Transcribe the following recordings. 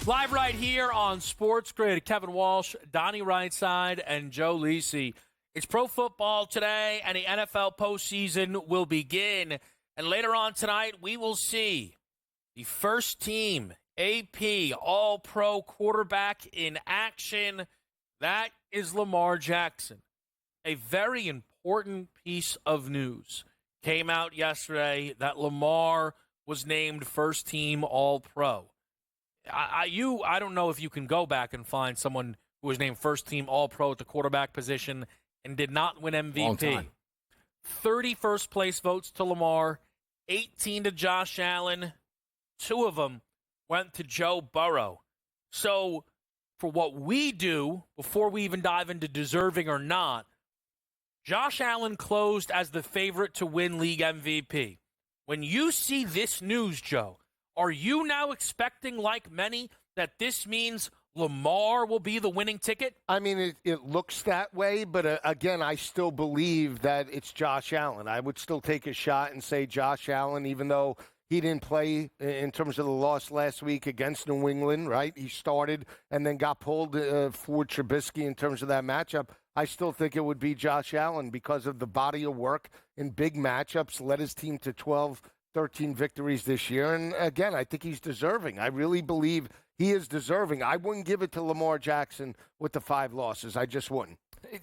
Live right here on SportsGrid, Kevin Walsh, Donnie Rightside, and Joe Lisi. It's pro football today, and the NFL postseason will begin. And later on tonight, we will see the first team AP All-Pro quarterback in action. That is Lamar Jackson. A very important piece of news came out yesterday that Lamar was named first team All-Pro. I don't know if you can go back and find someone who was named first team All-Pro at the quarterback position and did not win MVP. 30 first place votes to Lamar, 18 to Josh Allen. 2 of them went to Joe Burrow. So for what we do, before we even dive into deserving or not, Josh Allen closed as the favorite to win league MVP. When you see this news, Joe, are you now expecting, like many, that this means Lamar will be the winning ticket? I mean, it looks that way, but again, I still believe that it's Josh Allen. I would still take a shot and say Josh Allen, even though he didn't play in terms of the loss last week against New England, right? He started and then got pulled for Trubisky in terms of that matchup. I still think it would be Josh Allen because of the body of work in big matchups, led his team to 13 victories this year. And again, I think he's deserving. I really believe he is deserving. I wouldn't give it to Lamar Jackson with the 5 losses. I just wouldn't.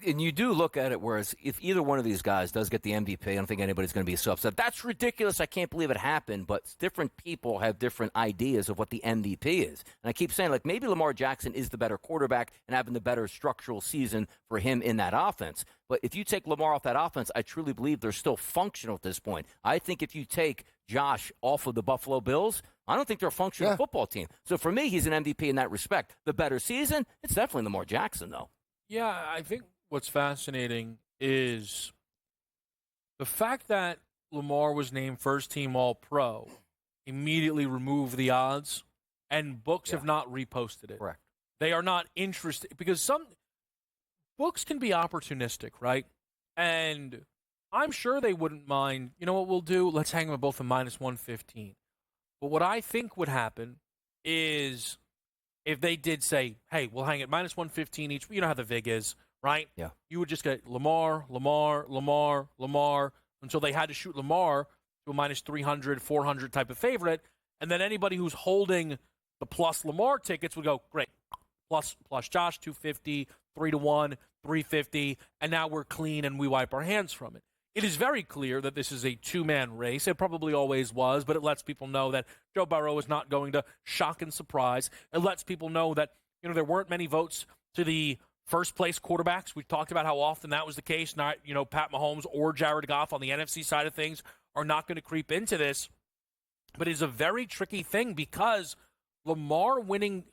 And you do look at it, whereas if either one of these guys does get the MVP, I don't think anybody's going to be so upset. That's ridiculous. I can't believe it happened. But different people have different ideas of what the MVP is. And I keep saying, like, maybe Lamar Jackson is the better quarterback and having the better structural season for him in that offense. But if you take Lamar off that offense, I truly believe they're still functional at this point. I think if you take Josh off of the Buffalo Bills, I don't think they're a functional football team. So for me, he's an MVP in that respect. The better season, it's definitely Lamar Jackson, though. Yeah, I think what's fascinating is the fact that Lamar was named first team All-Pro immediately removed the odds, and books have not reposted it. Correct. They are not interested because some books can be opportunistic, right? And I'm sure they wouldn't mind. You know what we'll do? Let's hang them both at minus 115. But what I think would happen is if they did say, hey, we'll hang it minus 115 each. You know how the VIG is, right? Yeah. You would just get Lamar, until they had to shoot Lamar to a minus 300, 400 type of favorite. And then anybody who's holding the plus Lamar tickets would go, great, plus Josh, 250, 3-1, 350, and now we're clean and we wipe our hands from it. It is very clear that this is a two-man race. It probably always was, but it lets people know that Joe Burrow is not going to shock and surprise. It lets people know that, you know, there weren't many votes to the first-place quarterbacks. We've talked about how often that was the case. Not, you know, Pat Mahomes or Jared Goff on the NFC side of things are not going to creep into this. But it's a very tricky thing because Lamar winning,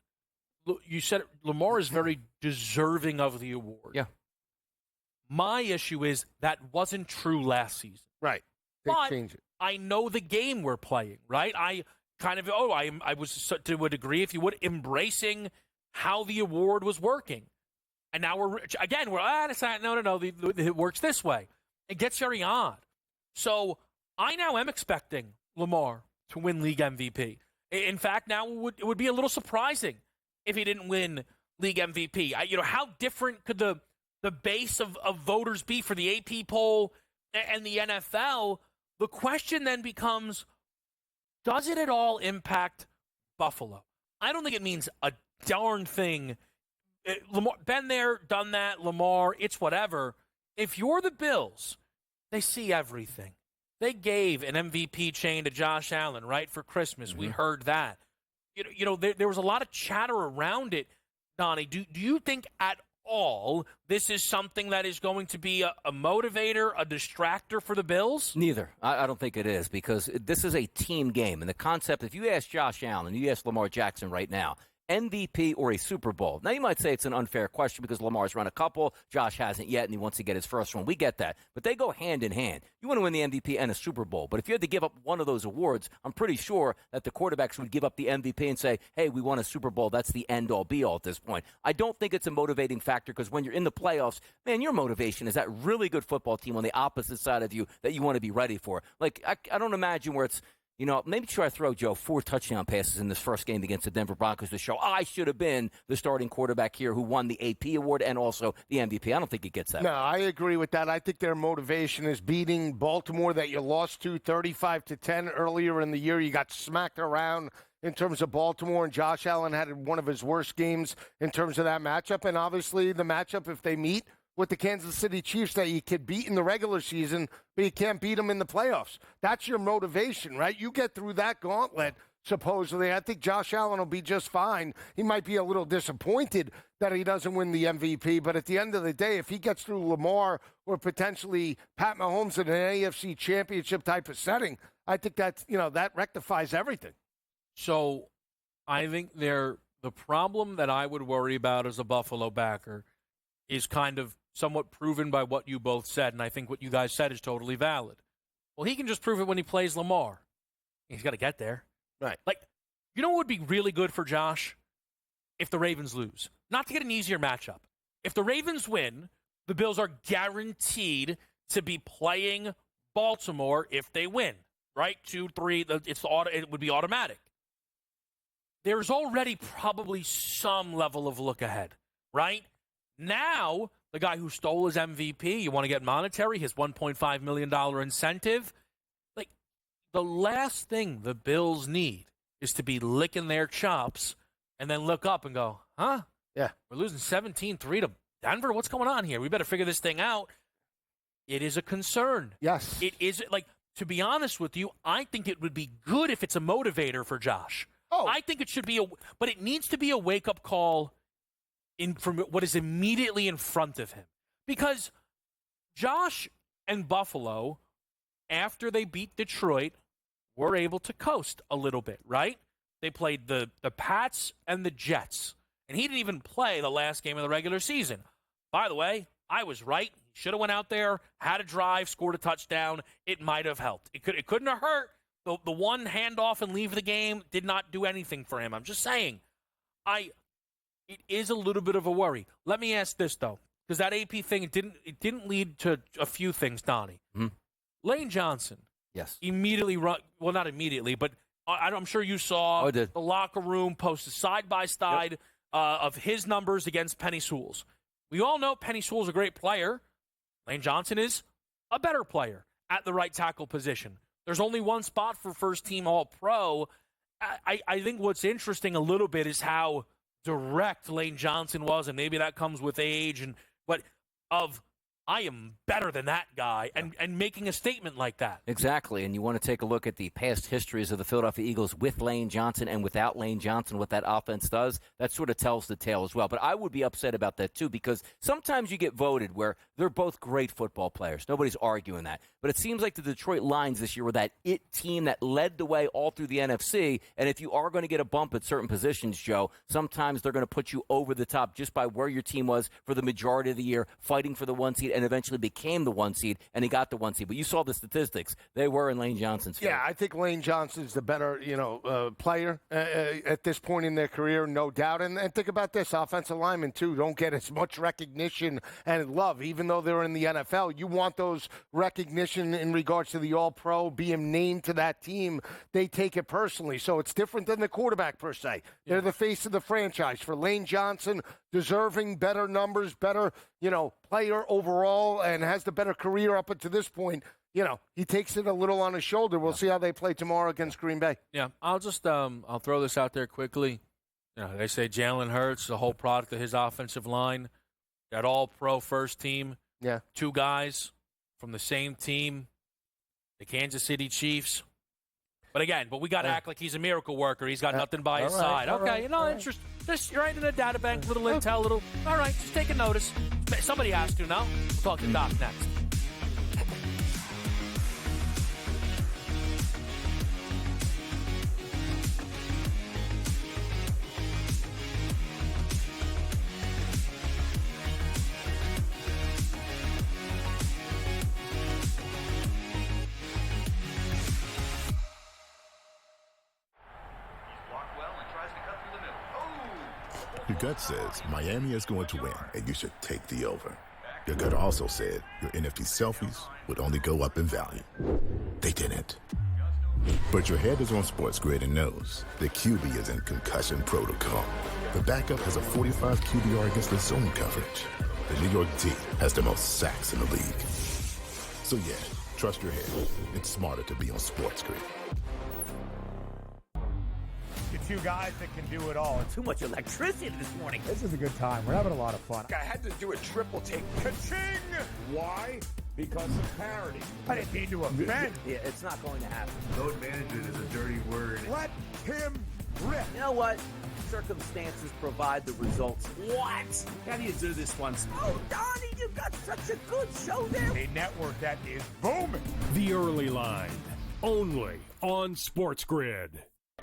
you said Lamar is very deserving of the award. Yeah. My issue is that wasn't true last season. Right. They changed it. I know the game we're playing, right? I kind of, I was to a degree, if you would, embracing how the award was working. And now we're it works this way. It gets very odd. So I now am expecting Lamar to win league MVP. In fact, now it would be a little surprising if he didn't win league MVP. How different could the base of voters be for the AP poll and the NFL? The question then becomes, does it at all impact Buffalo? I don't think it means a darn thing. Lamar, been there, done that, Lamar, it's whatever. If you're the Bills, they see everything. They gave an MVP chain to Josh Allen, right, for Christmas. Mm-hmm. We heard that. There was a lot of chatter around it, Donnie. Do you think at all this is something that is going to be a motivator, a distractor for the Bills? Neither. I don't think it is, because this is a team game. And the concept, if you ask Josh Allen, you ask Lamar Jackson right now, MVP or a Super Bowl. Now, you might say it's an unfair question because Lamar's run a couple, Josh hasn't yet, and he wants to get his first one. We get that. But they go hand in hand. You want to win the MVP and a Super Bowl. But if you had to give up one of those awards, I'm pretty sure that the quarterbacks would give up the MVP and say, hey, we won a Super Bowl. That's the end-all, be-all at this point. I don't think it's a motivating factor because when you're in the playoffs, man, your motivation is that really good football team on the opposite side of you that you want to be ready for. Like, I don't imagine where it's, maybe try to throw, Joe, 4 touchdown passes in this first game against the Denver Broncos to show I should have been the starting quarterback here who won the AP award and also the MVP. I don't think he gets that. No, I agree with that. I think their motivation is beating Baltimore that you lost to 35-10 earlier in the year. You got smacked around in terms of Baltimore, and Josh Allen had one of his worst games in terms of that matchup. And obviously the matchup, if they meet with the Kansas City Chiefs, that you could beat in the regular season, but you can't beat them in the playoffs. That's your motivation, right? You get through that gauntlet, supposedly. I think Josh Allen will be just fine. He might be a little disappointed that he doesn't win the MVP, but at the end of the day, if he gets through Lamar or potentially Pat Mahomes in an AFC championship type of setting, I think that's, that rectifies everything. So I think the problem that I would worry about as a Buffalo backer is kind of somewhat proven by what you both said, and I think what you guys said is totally valid. Well, he can just prove it when he plays Lamar. He's got to get there. Right. Like, what would be really good for Josh? If the Ravens lose. Not to get an easier matchup. If the Ravens win, the Bills are guaranteed to be playing Baltimore if they win. Right? 2-3, it would be automatic. There's already probably some level of look ahead, right? Now, the guy who stole his MVP, you want to get monetary, his $1.5 million incentive. Like, the last thing the Bills need is to be licking their chops and then look up and go, huh? Yeah. We're losing 17-3 to Denver? What's going on here? We better figure this thing out. It is a concern. Yes. It is, to be honest with you, I think it would be good if it's a motivator for Josh. Oh. I think it should be but it needs to be a wake-up call from what is immediately in front of him. Because Josh and Buffalo, after they beat Detroit, were able to coast a little bit, right? They played the Pats and the Jets. And he didn't even play the last game of the regular season. By the way, I was right. He should have went out there, had a drive, scored a touchdown. It might have helped. It couldn't have hurt. The one handoff and leave the game did not do anything for him. I'm just saying. It is a little bit of a worry. Let me ask this, though, because that AP thing, it didn't lead to a few things, Donnie. Mm-hmm. Lane Johnson. Yes. Immediately not immediately, but I'm sure you saw the locker room posted side-by-side of his numbers against Penny Sewell's. We all know Penny Sewell's a great player. Lane Johnson is a better player at the right tackle position. There's only one spot for first-team All-Pro. I think what's interesting a little bit is how direct Lane Johnson was, and maybe that comes with age, but I am better than that guy, and making a statement like that. Exactly, and you want to take a look at the past histories of the Philadelphia Eagles with Lane Johnson and without Lane Johnson, what that offense does. That sort of tells the tale as well. But I would be upset about that, too, because sometimes you get voted where they're both great football players. Nobody's arguing that. But it seems like the Detroit Lions this year were that it team that led the way all through the NFC, and if you are going to get a bump at certain positions, Joe, sometimes they're going to put you over the top just by where your team was for the majority of the year, fighting for the 1 seed, and eventually became the 1 seed, and he got the 1 seed. But you saw the statistics. They were in Lane Johnson's favor. Yeah, I think Lane Johnson's the better, player at this point in their career, no doubt. And think about this, offensive linemen, too, don't get as much recognition and love. Even though they're in the NFL, you want those recognition in regards to the All-Pro, being named to that team. They take it personally. So it's different than the quarterback, per se. They're the face of the franchise. For Lane Johnson, deserving better numbers, better, player overall, and has the better career up until this point. He takes it a little on his shoulder. We'll see how they play tomorrow against Green Bay. Yeah, I'll just I'll throw this out there quickly. They say Jalen Hurts, the whole product of his offensive line, that all-pro first team. Yeah. 2 guys from the same team, the Kansas City Chiefs. But we got to act like he's a miracle worker. He's got nothing by his side. Okay, interesting. Just right in the data bank, little intel, all right, just take a notice. Somebody has to, no? We'll talk to Doc next. Your gut says Miami is going to win, and you should take the over. Your gut also said your NFT selfies would only go up in value. They didn't. But your head is on SportsGrid and knows the QB is in concussion protocol. The backup has a 45 QBR against the zone coverage. The New York team has the most sacks in the league. So yeah, trust your head. It's smarter to be on SportsGrid. Two guys that can do it all. Too much electricity this morning. This is a good time. We're having a lot of fun. I had to do a triple take. Ka-ching! Why? Because of parity. I didn't mean to offend. Yeah, it's not going to happen. Load management is a dirty word. Let him rip. You know what? Circumstances provide the results. What? How do you do this once? Oh, Donnie, you got such a good show there. A network that is booming. The Early Line, only on SportsGrid.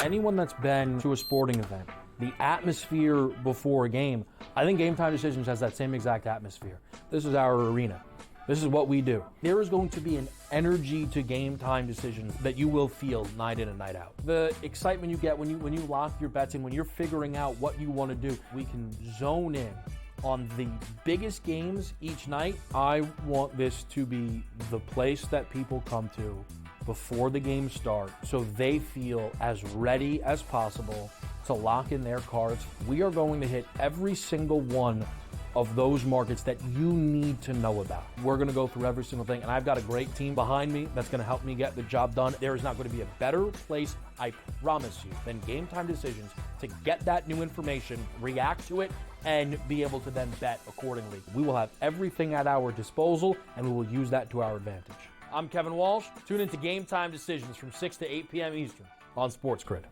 Anyone that's been to a sporting event, the atmosphere before a game, I think Game Time Decisions has that same exact atmosphere. This is our arena. This is what we do. There is going to be an energy to Game Time Decisions that you will feel night in and night out. The excitement you get when you lock your bets in, when you're figuring out what you want to do, we can zone in on the biggest games each night. I want this to be the place that people come to before the games start so they feel as ready as possible to lock in their cards. We are going to hit every single one of those markets that you need to know about. We're going to go through every single thing, and I've got a great team behind me that's going to help me get the job done. There is not going to be a better place, I promise you, than Game Time Decisions to get that new information, react to it, and be able to then bet accordingly. We will have everything at our disposal, and we will use that to our advantage. I'm Kevin Walsh. Tune into Game Time Decisions from 6 to 8 p.m. Eastern on SportsGrid.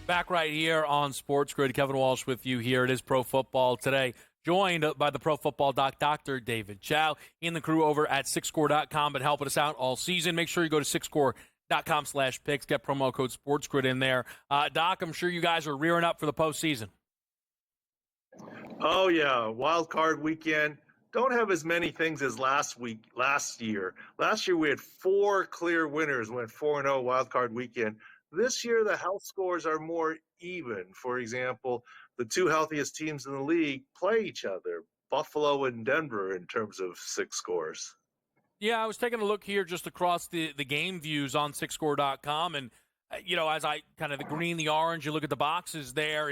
Back right here on SportsGrid. Kevin Walsh with you here. It is Pro Football Today. Joined by the Pro Football Doc, Dr. David Chow, and the crew over at SixScore.com, but helping us out all season. Make sure you go to SixScore.com/picks. Get promo code SportsGrid in there. Doc, I'm sure you guys are rearing up for the postseason. Oh, yeah. Wild card weekend. Don't have as many things as last year. Last year we had 4 clear winners, went 4-0 wild card weekend. This year the health scores are more even. For example, the 2 healthiest teams in the league play each other, Buffalo and Denver, in terms of 6 scores. Yeah, I was taking a look here just across the game views on SixScore.com, and as I kind of the green, the orange, you look at the boxes there,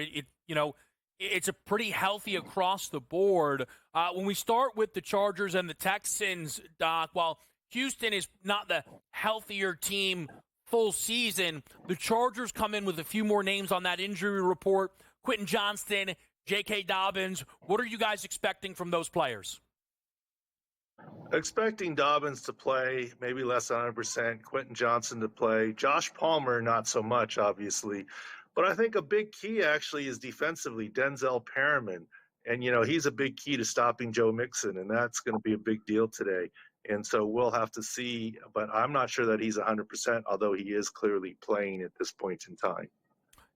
it's a pretty healthy across the board. When we start with the Chargers and the Texans, Doc, while Houston is not the healthier team full season, the Chargers come in with a few more names on that injury report. Quentin Johnston, J.K. Dobbins. What are you guys expecting from those players? Expecting Dobbins to play, maybe less than 100%. Quentin Johnson to play. Josh Palmer, not so much, obviously. But I think a big key actually is defensively, Denzel Perriman. And, he's a big key to stopping Joe Mixon, and that's going to be a big deal today. And so we'll have to see, but I'm not sure that he's 100%, although he is clearly playing at this point in time.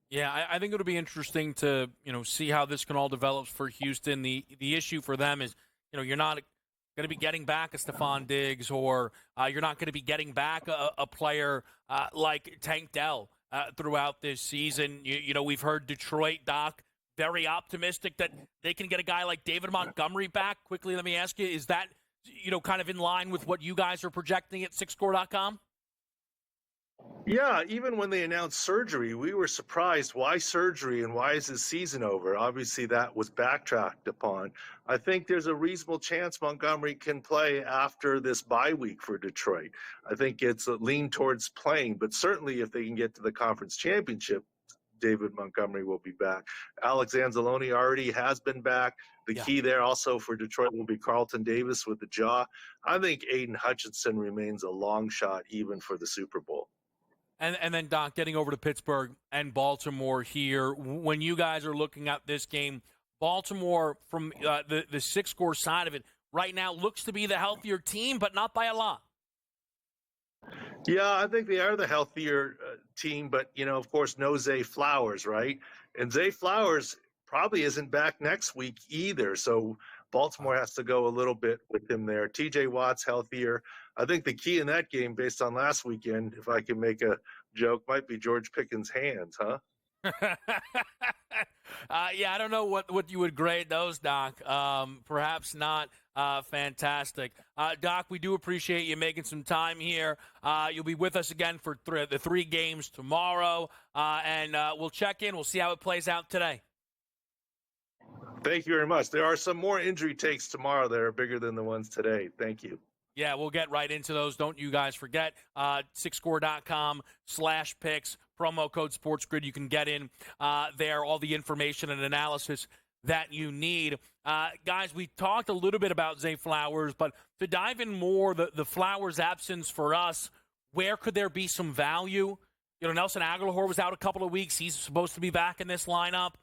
Yeah, I think it'll be interesting to, see how this can all develop for Houston. The issue for them is, you're not going to be getting back a Stephon Diggs, or you're not going to be getting back a player like Tank Dell throughout this season. We've heard Detroit, Doc, very optimistic that they can get a guy like David Montgomery back. Quickly, let me ask you, is that, kind of in line with what you guys are projecting at SixScore.com? Yeah, even when they announced surgery, we were surprised. Why surgery and why is his season over? Obviously, that was backtracked upon. I think there's a reasonable chance Montgomery can play after this bye week for Detroit. I think it's a lean towards playing, but certainly if they can get to the conference championship, David Montgomery will be back. Alex Anzalone already has been back. The key there also for Detroit will be Carlton Davis with the jaw. I think Aiden Hutchinson remains a long shot even for the Super Bowl. And then, Doc, getting over to Pittsburgh and Baltimore here, when you guys are looking at this game, Baltimore from the SixScore side of it right now looks to be the healthier team, but not by a lot. Yeah, I think they are the healthier team, but, of course, no Zay Flowers, right? And Zay Flowers probably isn't back next week either. So Baltimore has to go a little bit with him there. TJ Watt's healthier. I think the key in that game, based on last weekend, if I can make a joke, might be George Pickens' hands, huh? Yeah, I don't know what you would grade those, Doc. Perhaps not fantastic. Doc, we do appreciate you making some time here. You'll be with us again for the 3 games tomorrow, and we'll check in. We'll see how it plays out today. Thank you very much. There are some more injury takes tomorrow that are bigger than the ones today. Thank you. Yeah, we'll get right into those. Don't you guys forget, sixscore.com/picks, promo code SportsGrid. You can get in there, all the information and analysis that you need. Guys, we talked a little bit about Zay Flowers, but to dive in more, the Flowers absence for us, where could there be some value? You know, Nelson Aguilar was out a couple of weeks. He's supposed to be back in this lineup.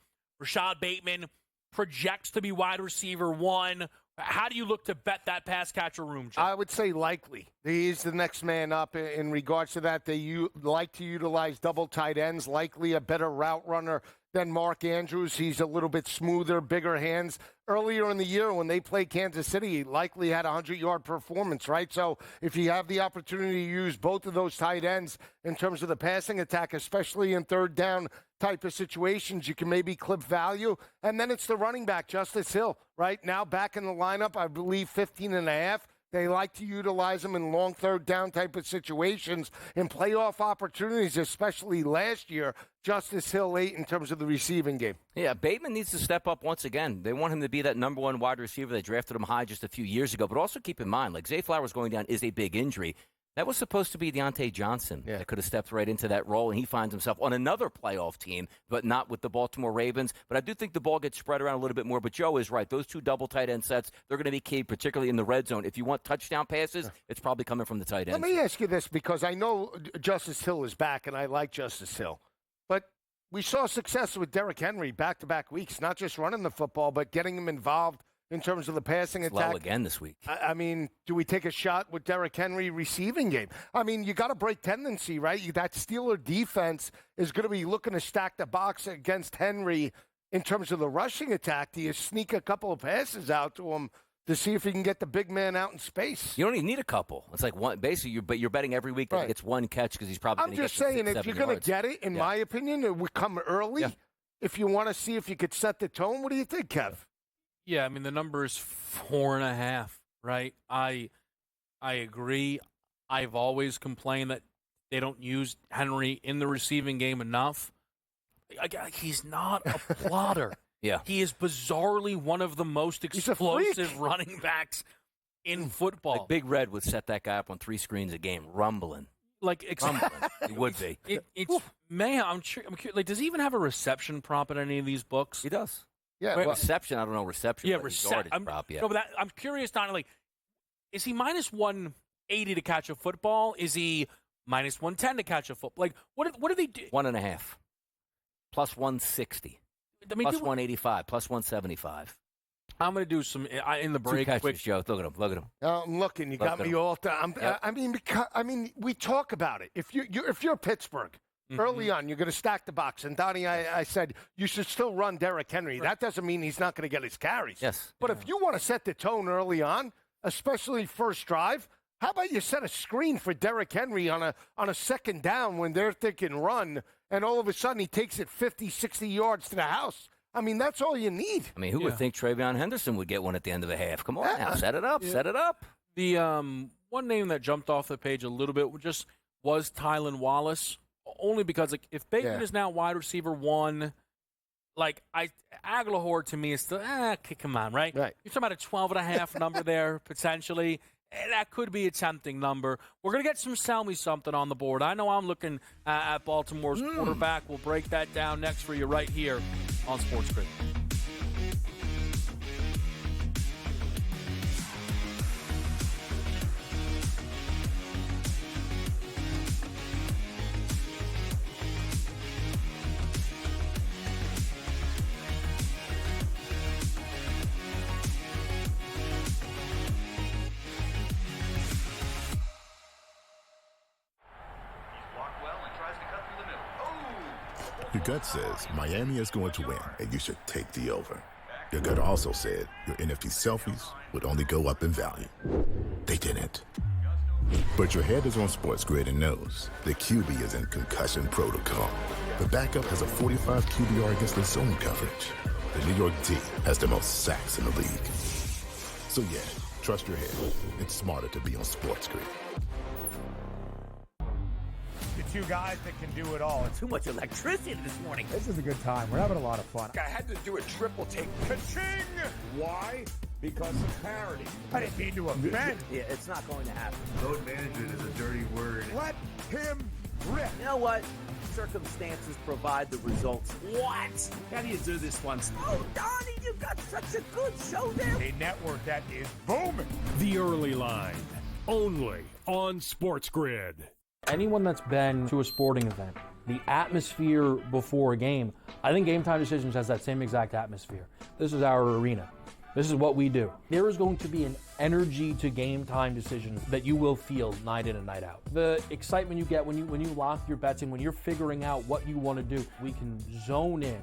Rashad Bateman projects to be wide receiver 1. How do you look to bet that pass catcher room, Joe? I would say likely. He's the next man up in regards to that. They like to utilize double tight ends, likely a better route runner than Mark Andrews. He's a little bit smoother, bigger hands. Earlier in the year when they played Kansas City, he likely had a 100-yard performance, right? So if you have the opportunity to use both of those tight ends in terms of the passing attack, especially in third down type of situations, you can maybe clip value. And then it's the running back, Justice Hill, right? Now back in the lineup, I believe 15.5. They like to utilize him in long third down type of situations in playoff opportunities, especially last year. Justice Hill 8 in terms of the receiving game. Yeah, Bateman needs to step up once again. They want him to be that number 1 wide receiver. They drafted him high just a few years ago. But also keep in mind, like Zay Flowers going down is a big injury. That was supposed to be Deontay Johnson that could have stepped right into that role, and he finds himself on another playoff team, but not with the Baltimore Ravens. But I do think the ball gets spread around a little bit more. But Joe is right. Those 2 double tight end sets, they're going to be key, particularly in the red zone. If you want touchdown passes, it's probably coming from the tight end. Let me ask you this, because I know Justice Hill is back, and I like Justice Hill. But we saw success with Derrick Henry back-to-back weeks, not just running the football, but getting him involved in terms of the passing attack. Slow again this week. I mean, do we take a shot with Derrick Henry receiving game? I mean, you got to break tendency, right? That Steeler defense is going to be looking to stack the box against Henry in terms of the rushing attack. Do you sneak a couple of passes out to him to see if he can get the big man out in space? You don't even need a couple. It's like one. Basically, you're betting every week that he gets 1 catch because he's probably going to get 6, 7 yards. I'm just saying, if you're going to get it, in my opinion, it would come early. Yeah. If you want to see if you could set the tone, what do you think, Kev? Yeah, I mean, the number is 4.5, right? I agree. I've always complained that they don't use Henry in the receiving game enough. He's not a plotter. Yeah. He is bizarrely one of the most explosive running backs in football. Like Big Red would set that guy up on 3 screens a game, rumbling. Rumbling. He would be. I'm curious, like, does he even have a reception prop in any of these books? He does. Yeah, reception. I don't know reception. Yeah, reception. No, but I'm curious, Donnie. Like, is he minus 180 to catch a football? Is he minus 110 to catch a football? Like, what do they do? 1.5 plus 160. I mean, plus 185 plus 175. I'm going to do some in the break. 2 catches, Joe. Look at him. I'm looking. You got me all done. I mean, we talk about it. If you're Pittsburgh. Mm-hmm. Early on, you're going to stack the box. And, Donnie, I said you should still run Derrick Henry. Right. That doesn't mean he's not going to get his carries. Yes. But if you want to set the tone early on, especially first drive, how about you set a screen for Derrick Henry on a second down when they're thinking run, and all of a sudden he takes it 50, 60 yards to the house? I mean, that's all you need. I mean, who would think Travion Henderson would get one at the end of the half? Come on now. Set it up. Yeah. Set it up. The one name that jumped off the page a little bit was Tylan Wallace. Only because, like, if Bateman is now wide receiver 1, like, Aguilar to me is still, come on, right? You're talking about a 12.5 number there, potentially. That could be a tempting number. We're going to get some sell me something on the board. I know I'm looking at Baltimore's quarterback. We'll break that down next for you right here on SportsGrid. Your gut says Miami is going to win, and you should take the over. Your gut also said your NFT selfies would only go up in value. They didn't. But your head is on SportsGrid and knows the QB is in concussion protocol. The backup has a 45 QBR against the zone coverage. The New York D has the most sacks in the league. So yeah, trust your head. It's smarter to be on SportsGrid. The two guys that can do it all. Too much electricity this morning. This is a good time. We're having a lot of fun. I had to do a triple take. Ka-ching! Why? Because of parity. I didn't mean to offend. Yeah, it's not going to happen. Load management is a dirty word. Let him rip. You know what? Circumstances provide the results. What? How do you do this one? Oh, Donnie, you got such a good show there. A network that is booming. The Early Line, only on SportsGrid. Anyone that's been to a sporting event, the atmosphere before a game, I think Game Time Decisions has that same exact atmosphere. This is our arena. This is what we do. There is going to be an energy to Game Time Decisions that you will feel night in and night out. The excitement you get when you lock your bets in, when you're figuring out what you want to do, we can zone in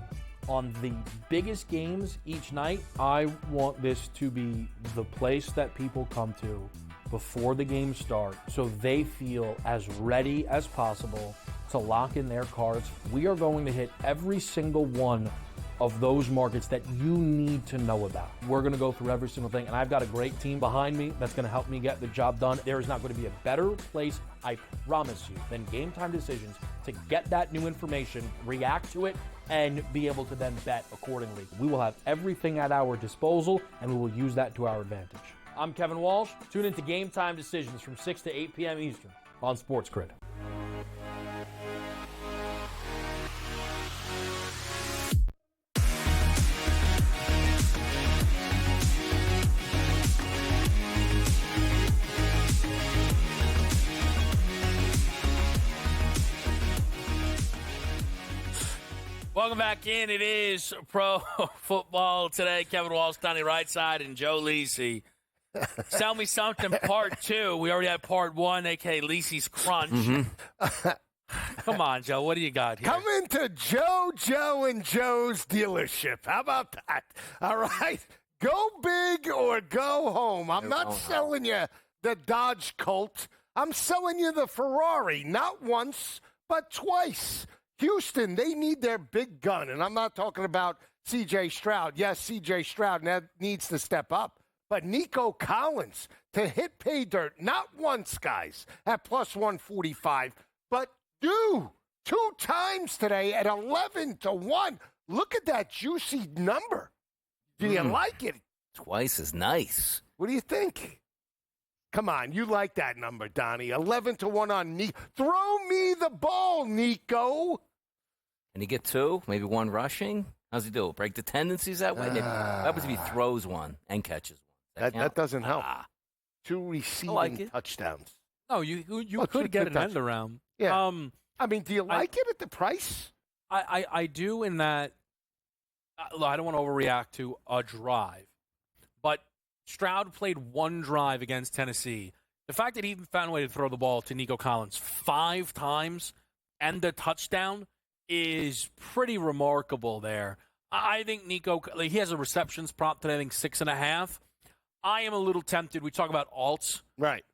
on the biggest games each night. I want this to be the place that people come to before the games start so they feel as ready as possible to lock in their cards. We are going to hit every single one of those markets that you need to know about. We're going to go through every single thing, and I've got a great team behind me that's going to help me get the job done. There is not going to be a better place, I promise you, than Game Time Decisions to get that new information, react to it, and be able to then bet accordingly. We will have everything at our disposal, and we will use that to our advantage. I'm Kevin Walsh. Tune into Game Time Decisions from 6 to 8 p.m. Eastern on SportsGrid. Welcome back in. It is Pro Football Today. Kevin Walsh, Donnie Rightside, and Joe Lisi. Tell me something, part 2. We already had part 1, a.k.a. Lisi's Crunch. Mm-hmm. Come on, Joe. What do you got here? Come into Joe, and Joe's dealership. How about that? All right? Go big or go home. I'm not selling you the Dodge Colt. I'm selling you the Ferrari. Not once, but twice. Houston, they need their big gun, and I'm not talking about C.J. Stroud. Yes, C.J. Stroud needs to step up, but Nico Collins to hit pay dirt, not once, guys, at plus 145, but 2 times today at 11-1. Look at that juicy number. Do you like it? Twice is nice. What do you think? Come on, you like that number, Donnie. 11-1 on Nico. Throw me the ball, Nico. Can he get 2? Maybe 1 rushing? How's he do? Break the tendencies that way? That happens if he throws 1 and catches 1. That doesn't help. 2 receiving touchdowns. No, you could get an end around. Yeah. I mean, do you like it at the price? I do in that I don't want to overreact to a drive, but Stroud played 1 drive against Tennessee. The fact that he even found a way to throw the ball to Nico Collins 5 times and the touchdown is pretty remarkable there. I think Nico, he has a receptions prop today, I think 6.5. I am a little tempted. We talk about alts. Right.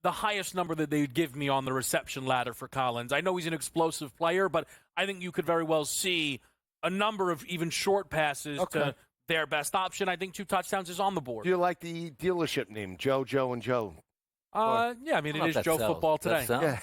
The highest number that they would give me on the reception ladder for Collins. I know he's an explosive player, but I think you could very well see a number of even short passes to their best option. I think 2 touchdowns is on the board. Do you like the dealership name, Joe, and Joe? Yeah, I mean, it is Joe sells. Football Today. Yeah.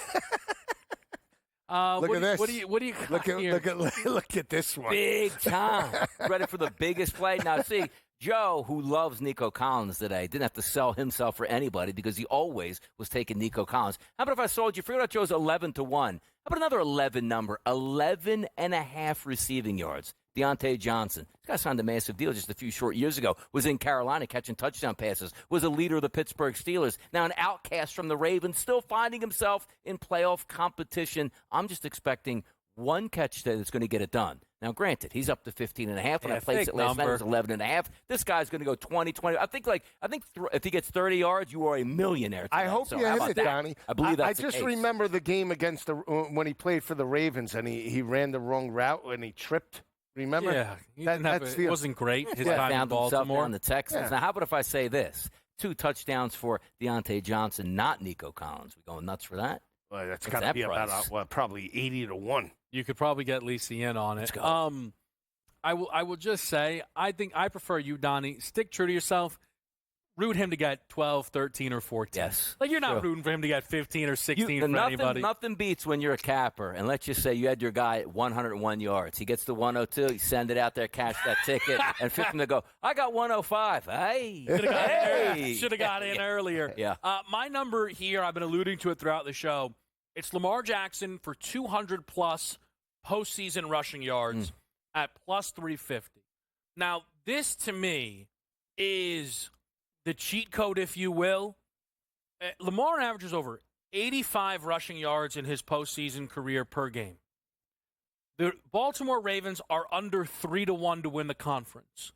Look at this. What do you got here? Look at this one. Big time. Ready for the biggest play. Now, see, Joe, who loves Nico Collins today, didn't have to sell himself for anybody because he always was taking Nico Collins. How about if I sold you? Forget about Joe's 11-1. How about another 11 number? 11.5 receiving yards. Deontay Johnson. This guy signed a massive deal just a few short years ago. Was in Carolina catching touchdown passes. Was a leader of the Pittsburgh Steelers. Now an outcast from the Ravens. Still finding himself in playoff competition. I'm just expecting 1 catch today that's going to get it done. Now, granted, he's up to 15.5. When I placed it last night, it was 11.5. This guy's going to go 20. I think if he gets 30 yards, you are a millionaire today. I hope you hit it, Donnie. I believe that's I just remember the game against when he played for the Ravens and he ran the wrong route and he tripped. Remember? Yeah, it wasn't great. His time in found himself Baltimore. on the Texans. Now, how about if I say this? 2 touchdowns for Deontay Johnson, not Nico Collins. We going nuts for that? Well, that's What's got to that be price? about probably 80-1. You could probably get Lisi in on it. Let's go. I will just say, I think I prefer you, Donnie. Stick true to yourself. Root him to get 12, 13, or 14. Yes. Like, you're not True. rooting for him to get 15 or 16 for anybody. Nothing beats when you're a capper, and let's just say you had your guy at 101 yards. He gets to 102, you send it out there, cash that ticket, and 15 to go. I got 105. Hey. Should have got in earlier. Yeah. My number here, I've been alluding to it throughout the show. It's Lamar Jackson for 200-plus postseason rushing yards at plus 350. Now, this to me is the cheat code, if you will. Lamar averages over 85 rushing yards in his postseason career per game. The Baltimore Ravens are under 3-1 to win the conference.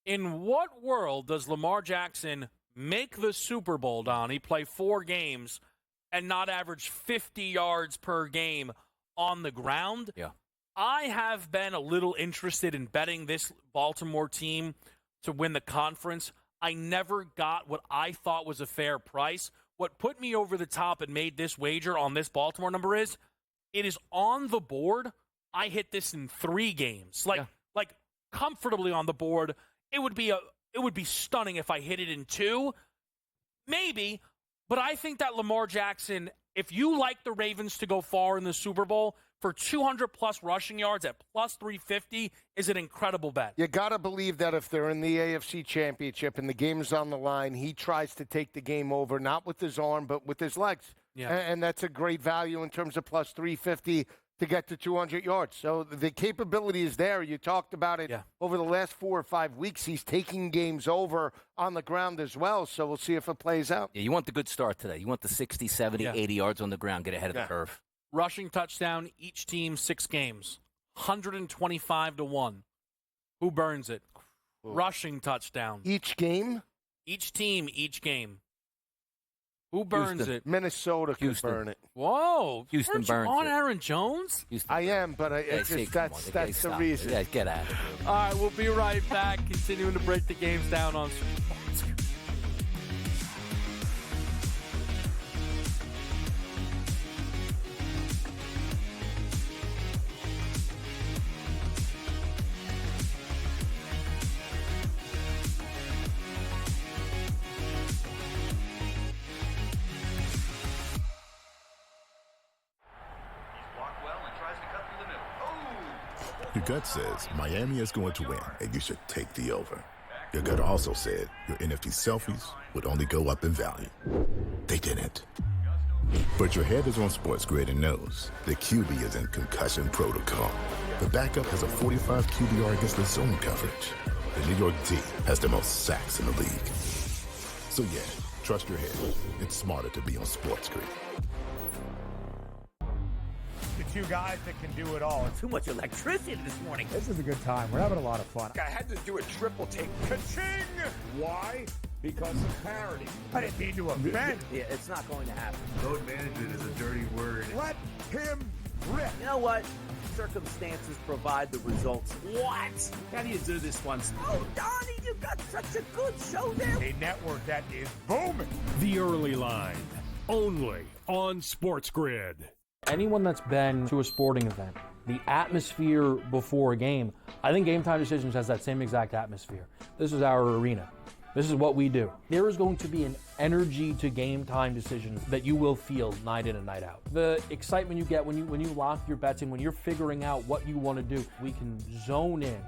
In what world does Lamar Jackson make the Super Bowl, Donnie, play 4 games, and not average 50 yards per game on the ground? Yeah. I have been a little interested in betting this Baltimore team to win the conference. I never got what I thought was a fair price. What put me over the top and made this wager on this Baltimore number is it is on the board. I hit this in 3 games. Like comfortably on the board. It would be stunning if I hit it in 2. Maybe, but I think that Lamar Jackson, if you like the Ravens to go far in the Super Bowl, for 200-plus rushing yards at plus 350 is an incredible bet. You got to believe that if they're in the AFC Championship and the game is on the line, he tries to take the game over, not with his arm, but with his legs. Yeah. And that's a great value in terms of plus 350 to get to 200 yards. So the capability is there. You talked about it over the last 4 or 5 weeks. He's taking games over on the ground as well, so we'll see if it plays out. Yeah, you want the good start today. You want the 60, 70, 80 yards on the ground, get ahead of the curve. Rushing touchdown, each team 6 games, 125-1. Who burns it? Rushing touchdown. Each game? Each team, each game. Who burns it? Minnesota could burn it. Whoa. Houston Aren't you burns on it. Aaron Jones? I am, but that's the reason. Yeah, get out of it. All right, we'll be right back, continuing to break the games down on Sports. Your gut says Miami is going to win, and you should take the over. Your gut also said your NFT selfies would only go up in value. They didn't. But your head is on SportsGrid and knows the QB is in concussion protocol. The backup has a 45 QBR against the zone coverage. The New York D has the most sacks in the league. So yeah, trust your head. It's smarter to be on SportsGrid. The 2 guys that can do it all. Too much electricity this morning. This is a good time. We're having a lot of fun. I had to do a triple take. Ka-ching! Why? Because of parity. I didn't mean to offend. Yeah, it's not going to happen. Load management is a dirty word. Let him rip. You know what? Circumstances provide the results. What? How do you do this once? Oh, Donnie, you got such a good show there. A network that is booming. The Early Line, only on SportsGrid. Anyone that's been to a sporting event, the atmosphere before a game, I think Game Time Decisions has that same exact atmosphere. This is our arena. This is what we do. There is going to be an energy to Game Time Decisions that you will feel night in and night out. The excitement you get when you lock your bets in, when you're figuring out what you want to do, we can zone in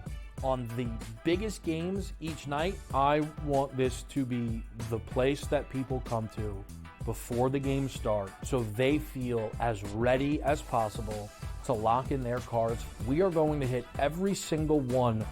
on the biggest games each night. I want this to be the place that people come to before the games start so they feel as ready as possible to lock in their cards. We are going to hit every single one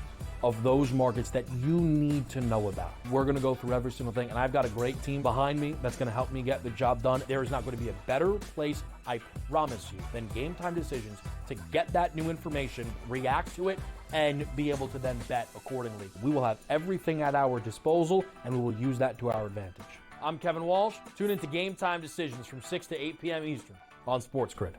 of those markets that you need to know about. We're going to go through every single thing, and I've got a great team behind me that's going to help me get the job done. There is not going to be a better place, I promise you, than Game Time Decisions to get that new information, react to it, and be able to then bet accordingly. We will have everything at our disposal, and we will use that to our advantage. I'm Kevin Walsh. Tune into Game Time Decisions from 6 to 8 p.m. Eastern on SportsGrid.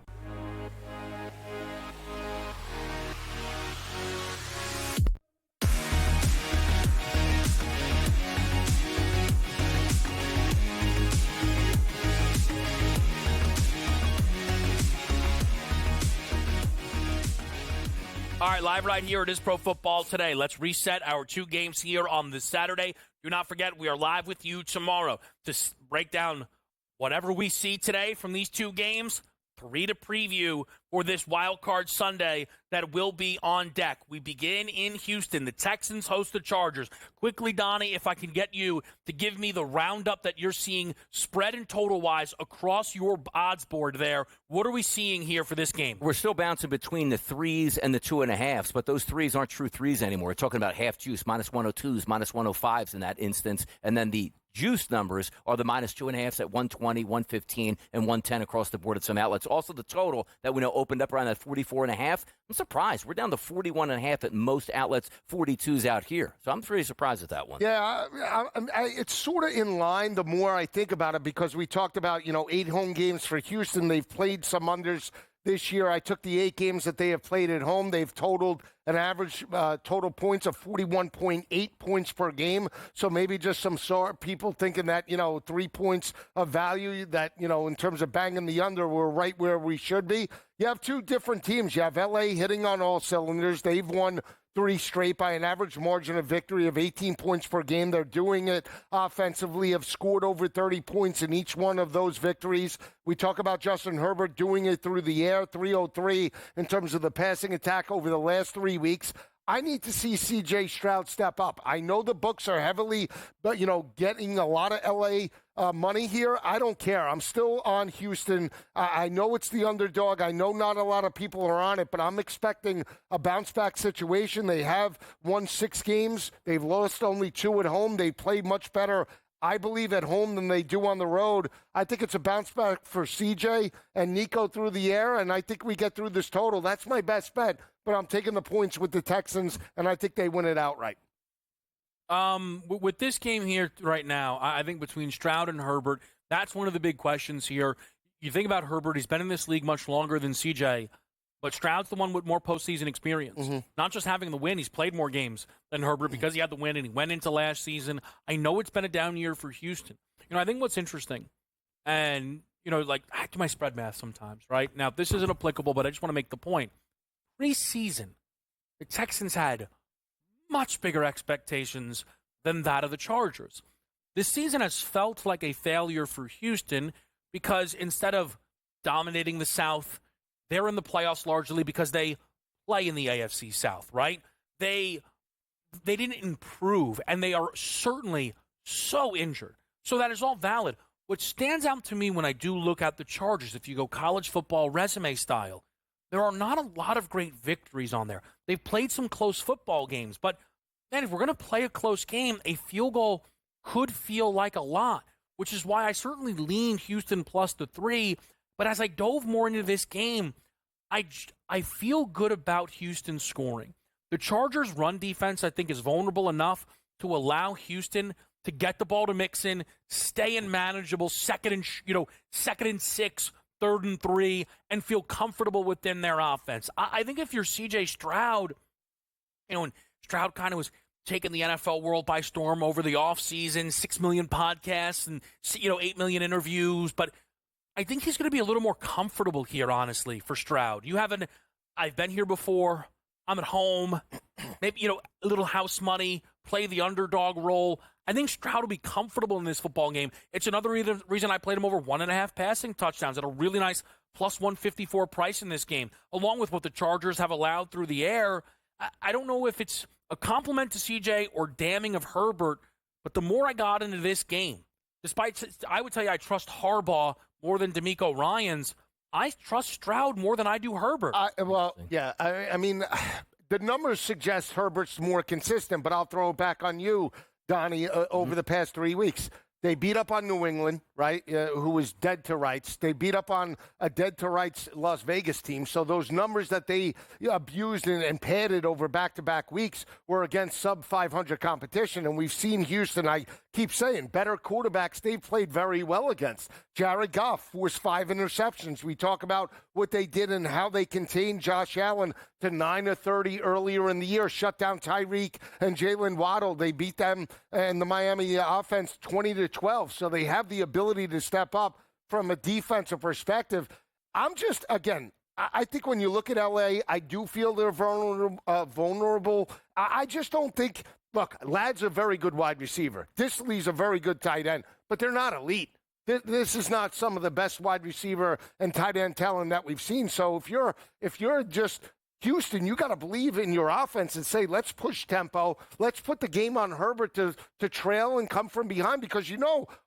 All right, live right here. It is Pro Football Today. Let's reset our 2 games here on this Saturday. Do not forget, we are live with you tomorrow to break down whatever we see today from these 2 games. 3 to preview for this Wild Card Sunday that will be on deck. We begin in Houston. The Texans host the Chargers. Quickly, Donnie, if I can get you to give me the roundup that you're seeing spread and total-wise across your odds board there. What are we seeing here for this game? We're still bouncing between the 3s and the 2.5s, but those 3s aren't true 3s anymore. We're talking about half juice, minus 102s, minus 105s in that instance, and then the juice numbers are the minus 2.5s at 120, 115, and 110 across the board at some outlets. Also, the total that we know opened up around that 44.5. I'm surprised. We're down to 41.5 at most outlets, 42s out here. So I'm pretty surprised at that one. Yeah, it's sort of in line the more I think about it, because we talked about, 8 home games for Houston. They've played some unders this year. I took the 8 games that they have played at home. They've totaled an average total points of 41.8 points per game. So maybe just some people thinking that, 3 points of value that, in terms of banging the under, we're right where we should be. You have 2 different teams. You have L.A. hitting on all cylinders. They've won 3 straight by an average margin of victory of 18 points per game. They're doing it offensively, have scored over 30 points in each one of those victories. We talk about Justin Herbert doing it through the air, 303 in terms of the passing attack over the last 3 weeks. I need to see C.J. Stroud step up. I know the books are heavily, getting a lot of L.A. Money here. I don't care. I'm still on Houston. I know it's the underdog. I know not a lot of people are on it, but I'm expecting a bounce-back situation. They have won 6 games. They've lost only 2 at home. They play much better, I believe, at home than they do on the road. I think it's a bounce back for CJ and Nico through the air, and I think we get through this total. That's my best bet, but I'm taking the points with the Texans, and I think they win it outright. With this game here right now, I think between Stroud and Herbert, that's one of the big questions here. You think about Herbert, he's been in this league much longer than CJ, but Stroud's the one with more postseason experience. Mm-hmm. Not just having the win, he's played more games than Herbert because he had the win and he went into last season. I know it's been a down year for Houston. I think what's interesting, and, I do my spread math sometimes, right? Now, this isn't applicable, but I just want to make the point. Pre-season, the Texans had much bigger expectations than that of the Chargers. This season has felt like a failure for Houston because instead of dominating the South, they're in the playoffs largely because they play in the AFC South, right? They didn't improve, and they are certainly so injured. So that is all valid. What stands out to me when I do look at the Chargers, if you go college football resume style, there are not a lot of great victories on there. They've played some close football games, but man, if we're going to play a close game, a field goal could feel like a lot, which is why I certainly lean Houston plus the 3. But as I dove more into this game, I feel good about Houston scoring. The Chargers' run defense, I think, is vulnerable enough to allow Houston to get the ball to Mixon, stay in manageable second and 6, 3rd and 3, and feel comfortable within their offense. I think if you're C.J. Stroud, and Stroud kind of was taking the NFL world by storm over the offseason, 6 million podcasts and 8 million interviews, but I think he's going to be a little more comfortable here, honestly, for Stroud. I've been here before. I'm at home. Maybe, a little house money, play the underdog role. I think Stroud will be comfortable in this football game. It's another reason I played him over 1.5 passing touchdowns at a really nice plus 154 price in this game, along with what the Chargers have allowed through the air. I don't know if it's a compliment to CJ or damning of Herbert, but the more I got into this game, despite, I would tell you I trust Harbaugh more than DeMeco Ryans, I trust Stroud more than I do Herbert. I mean, the numbers suggest Herbert's more consistent, but I'll throw it back on you, Donnie, over the past 3 weeks. They beat up on New England, right, who was dead to rights. They beat up on a dead to rights Las Vegas team. So those numbers that they abused and padded over back-to-back weeks were against sub-500 competition. And we've seen Houston, I keep saying, better quarterbacks they've played very well against. Jared Goff forced 5 interceptions. We talk about what they did and how they contained Josh Allen to 9 of 30 earlier in the year, shut down Tyreek and Jalen Waddle. They beat them and the Miami offense 20-12. So they have the ability to step up from a defensive perspective. I'm just, again, I think when you look at LA, I do feel they're vulnerable. I just don't think. Look, Ladd's a very good wide receiver. Disley's a very good tight end, but they're not elite. This is not some of the best wide receiver and tight end talent that we've seen. So if you're just Houston, you got to believe in your offense and say, let's push tempo. Let's put the game on Herbert to trail and come from behind, because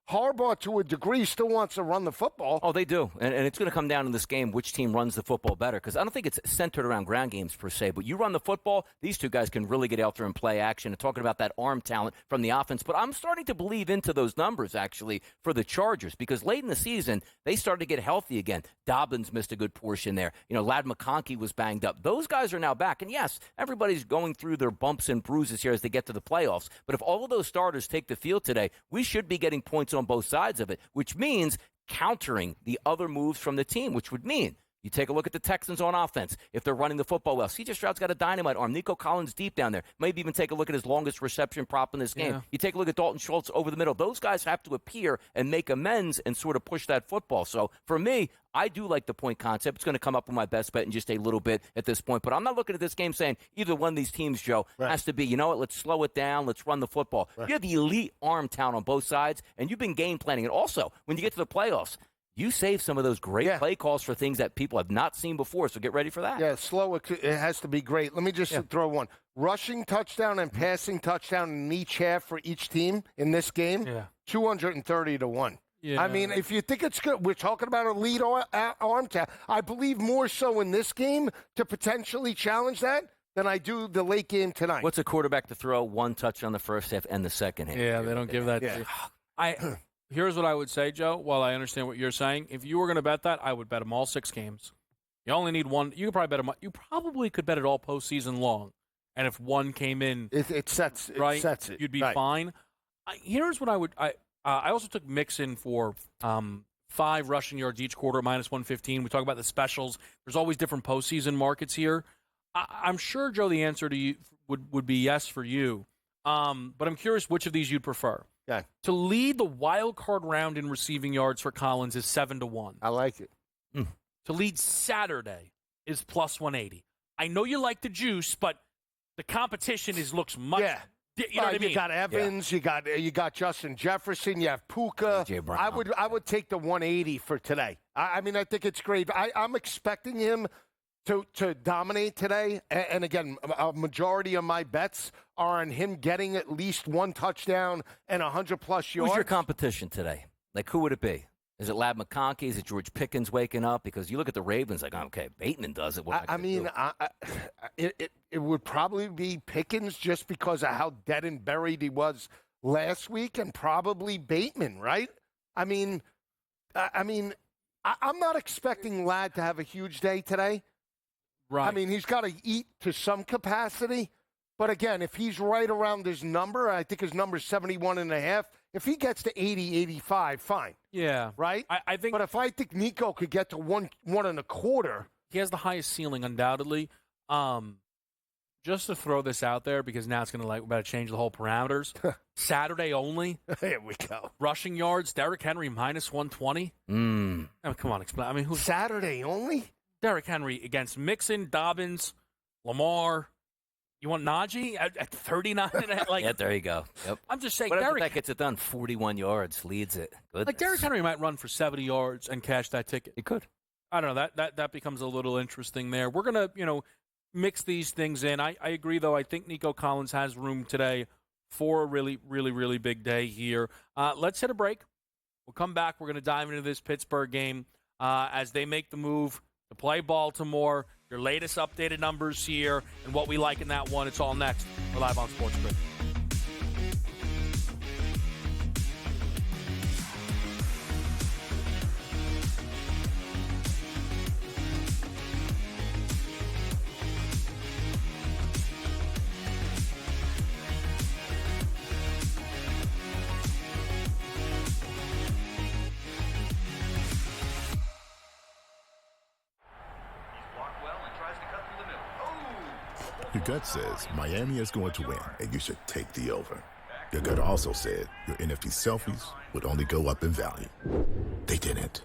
Harbaugh, to a degree, still wants to run the football. Oh, they do. And it's going to come down in this game which team runs the football better, because I don't think it's centered around ground games per se. But you run the football, these two guys can really get out there and play action. And talking about that arm talent from the offense. But I'm starting to believe into those numbers, actually, for the Chargers, because late in the season, they started to get healthy again. Dobbins missed a good portion there. Ladd McConkey was banged up. Those guys are now back. And yes, everybody's going through their bumps and bruises here as they get to the playoffs. But if all of those starters take the field today, we should be getting points on both sides of it, which means countering the other moves from the team, which would mean you take a look at the Texans on offense. If they're running the football well, C.J. Stroud's got a dynamite arm. Nico Collins deep down there. Maybe even take a look at his longest reception prop in this game. Yeah. You take a look at Dalton Schultz over the middle. Those guys have to appear and make amends and sort of push that football. So for me, I do like the point concept. It's going to come up with my best bet in just a little bit at this point. But I'm not looking at this game saying either one of these teams, Joe, has to be, let's slow it down. Let's run the football. Right. You have the elite arm talent on both sides, and you've been game planning. And also, when you get to the playoffs, you save some of those great play calls for things that people have not seen before, so get ready for that. Yeah, slow. It has to be great. Let me just throw one. Rushing touchdown and passing touchdown in each half for each team in this game, 230-1. Yeah. I mean, if you think it's good, we're talking about elite arm talent. I believe more so in this game to potentially challenge that than I do the late game tonight. What's a quarterback to throw one touchdown the first half and the second half? Yeah, they don't give that. Yeah. Here's what I would say, Joe, while I understand what you're saying. If you were going to bet that, I would bet them all 6 games. You only need one. You could probably bet them. You probably could bet it all postseason long. And if one came in, it sets it. You'd be fine. Here's what I would. I also took Mixon for 5 rushing yards each quarter, -115. We talk about the specials. There's always different postseason markets here. I'm sure, Joe, the answer to you would be yes for you. But I'm curious which of these you'd prefer. Yeah. To lead the wild card round in receiving yards for Collins is 7-1. I like it. To lead Saturday is +180. I know you like the juice, but the competition looks much. Yeah. You know what I mean? You got Evans, you got Justin Jefferson, you have Puka. I would take the 180 for today. I mean, I think it's great. I'm expecting him to dominate today. And again, a majority of my bets are on him getting at least 1 touchdown and 100+ yards. Who's your competition today? Like, who would it be? Is it Ladd McConkey? Is it George Pickens waking up? Because you look at the Ravens, like, okay, Bateman does it. It would probably be Pickens just because of how dead and buried he was last week, and probably Bateman, right? I'm not expecting Ladd to have a huge day today. Right. I mean, he's got to eat to some capacity. But again, if he's right around his number, I think his number is 71.5. If he gets to 80, 85, fine. Yeah. Right? I think. But if I think Nico could get to 1.25. He has the highest ceiling, undoubtedly. Just to throw this out there, because now it's going to we better change the whole parameters. Saturday only. Here we go. Rushing yards, Derrick Henry -120. Mm. I mean, come on, explain. I mean, who's Saturday only? Derrick Henry against Mixon, Dobbins, Lamar. You want Najee at 39? Yeah, there you go. Yep. I'm just saying, Derrick, that gets it done. 41 yards, leads it. Goodness. Like Derrick Henry might run for 70 yards and cash that ticket. He could. I don't know. That becomes a little interesting there. We're gonna mix these things in. I agree, though. I think Nico Collins has room today for a really, really, really big day here. Let's hit a break. We'll come back. We're going to dive into this Pittsburgh game as they make the move to play Baltimore. Your latest updated numbers here and what we like in that one. It's all next. We're live on SportsGrid. Your gut says Miami is going to win, and you should take the over. Your gut also said your NFT selfies would only go up in value. They didn't.